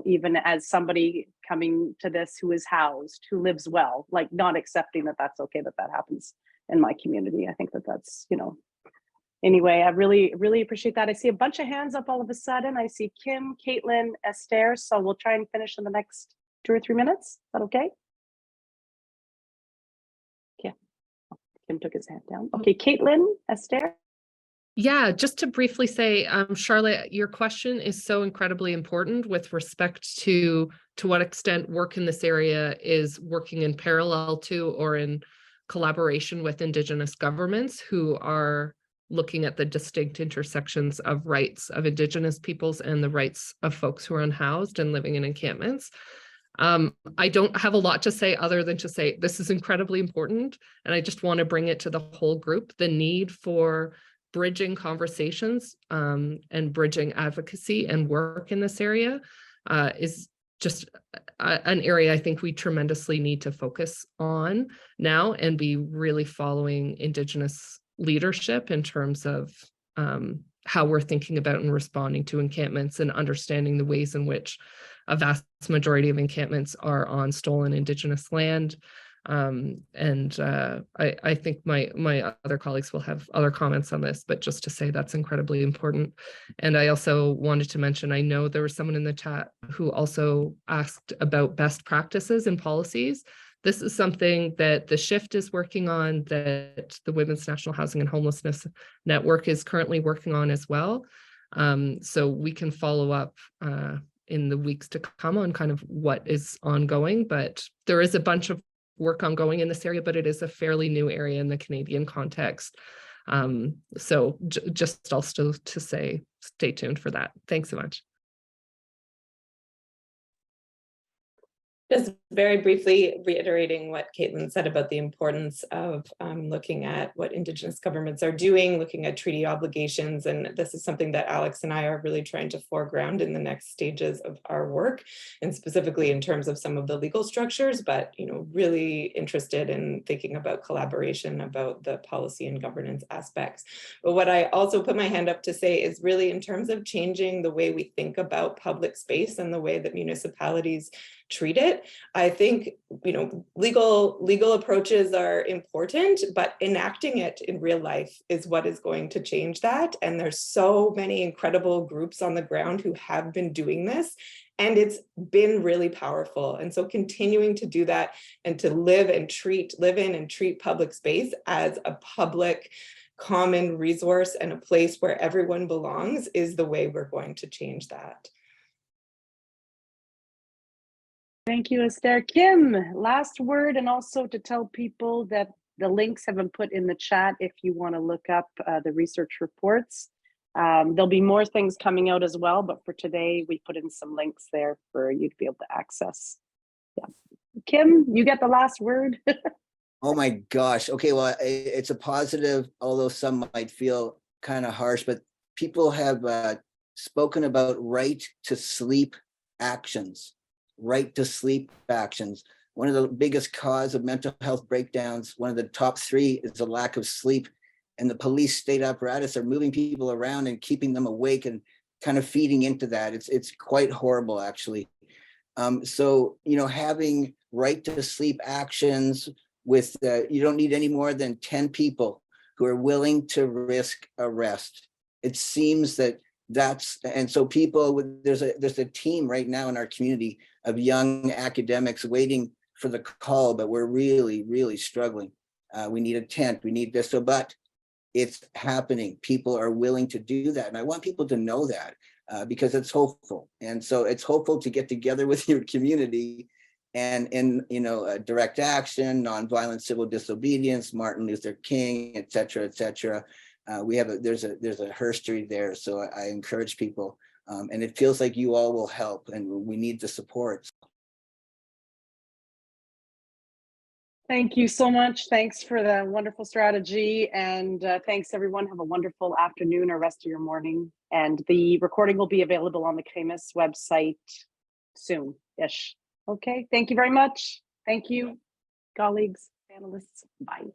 even as somebody coming to this who is housed, who lives well, like not accepting that that's okay, that happens in my community. I think that's, anyway, I really appreciate that. I see a bunch of hands up all of a sudden. I see Kim, Caitlin, Esther. So we'll try and finish in the next 2 or 3 minutes. Is that okay? Yeah. Kim took his hand down. Okay, Caitlin, Esther. Yeah, just to briefly say, Charlotte, your question is so incredibly important with respect to what extent work in this area is working in parallel to or in collaboration with Indigenous governments who are looking at the distinct intersections of rights of Indigenous peoples and the rights of folks who are unhoused and living in encampments. I don't have a lot to say other than to say this is incredibly important, and I just want to bring it to the whole group. The need for bridging conversations and bridging advocacy and work in this area is just an area I think we tremendously need to focus on now and be really following Indigenous leadership in terms of how we're thinking about and responding to encampments and understanding the ways in which a vast majority of encampments are on stolen Indigenous land. I think my other colleagues will have other comments on this, but just to say that's incredibly important. And I also wanted to mention, I know there was someone in the chat who also asked about best practices and policies. This is something that the Shift is working on, that the Women's National Housing and Homelessness Network is currently working on as well. So we can follow up in the weeks to come on kind of what is ongoing, but there is a bunch of work ongoing in this area, but it is a fairly new area in the Canadian context. So just also to say, stay tuned for that. Thanks so much. Just very briefly reiterating what Caitlin said about the importance of looking at what Indigenous governments are doing, looking at treaty obligations. And this is something that Alex and I are really trying to foreground in the next stages of our work, and specifically in terms of some of the legal structures, but really interested in thinking about collaboration, about the policy and governance aspects. But what I also put my hand up to say is really in terms of changing the way we think about public space and the way that municipalities treat it. I think, legal approaches are important, but enacting it in real life is what is going to change that. And there's so many incredible groups on the ground who have been doing this, and it's been really powerful. And so continuing to do that and to live in and treat public space as a public common resource and a place where everyone belongs is the way we're going to change that. Thank you, Esther. Kim, last word, and also to tell people that the links have been put in the chat if you want to look up the research reports. There'll be more things coming out as well, but for today, we put in some links there for you to be able to access. Yeah. Kim, you get the last word. Oh my gosh. Okay, well, it's a positive, although some might feel kind of harsh, but people have spoken about right to sleep actions. Right to sleep actions. One of the biggest cause of mental health breakdowns, one of the top 3 is a lack of sleep. And the police state apparatus are moving people around and keeping them awake and kind of feeding into that. It's quite horrible, actually. So, you know, having right to sleep actions with, you don't need any more than 10 people who are willing to risk arrest. It seems that and so people, there's a team right now in our community of young academics waiting for the call, but we're really, really struggling. We need a tent, we need this, but it's happening. People are willing to do that. And I want people to know that because it's hopeful. And so it's hopeful to get together with your community and in, you know, direct action, nonviolent civil disobedience, Martin Luther King, et cetera, et cetera. There's a history there. So I encourage people and it feels like you all will help and we need the support. Thank you so much. Thanks for the wonderful strategy. And thanks everyone. Have a wonderful afternoon or rest of your morning. And the recording will be available on the CAMES website soon-ish. Okay, thank you very much. Thank you, colleagues, panelists. Bye.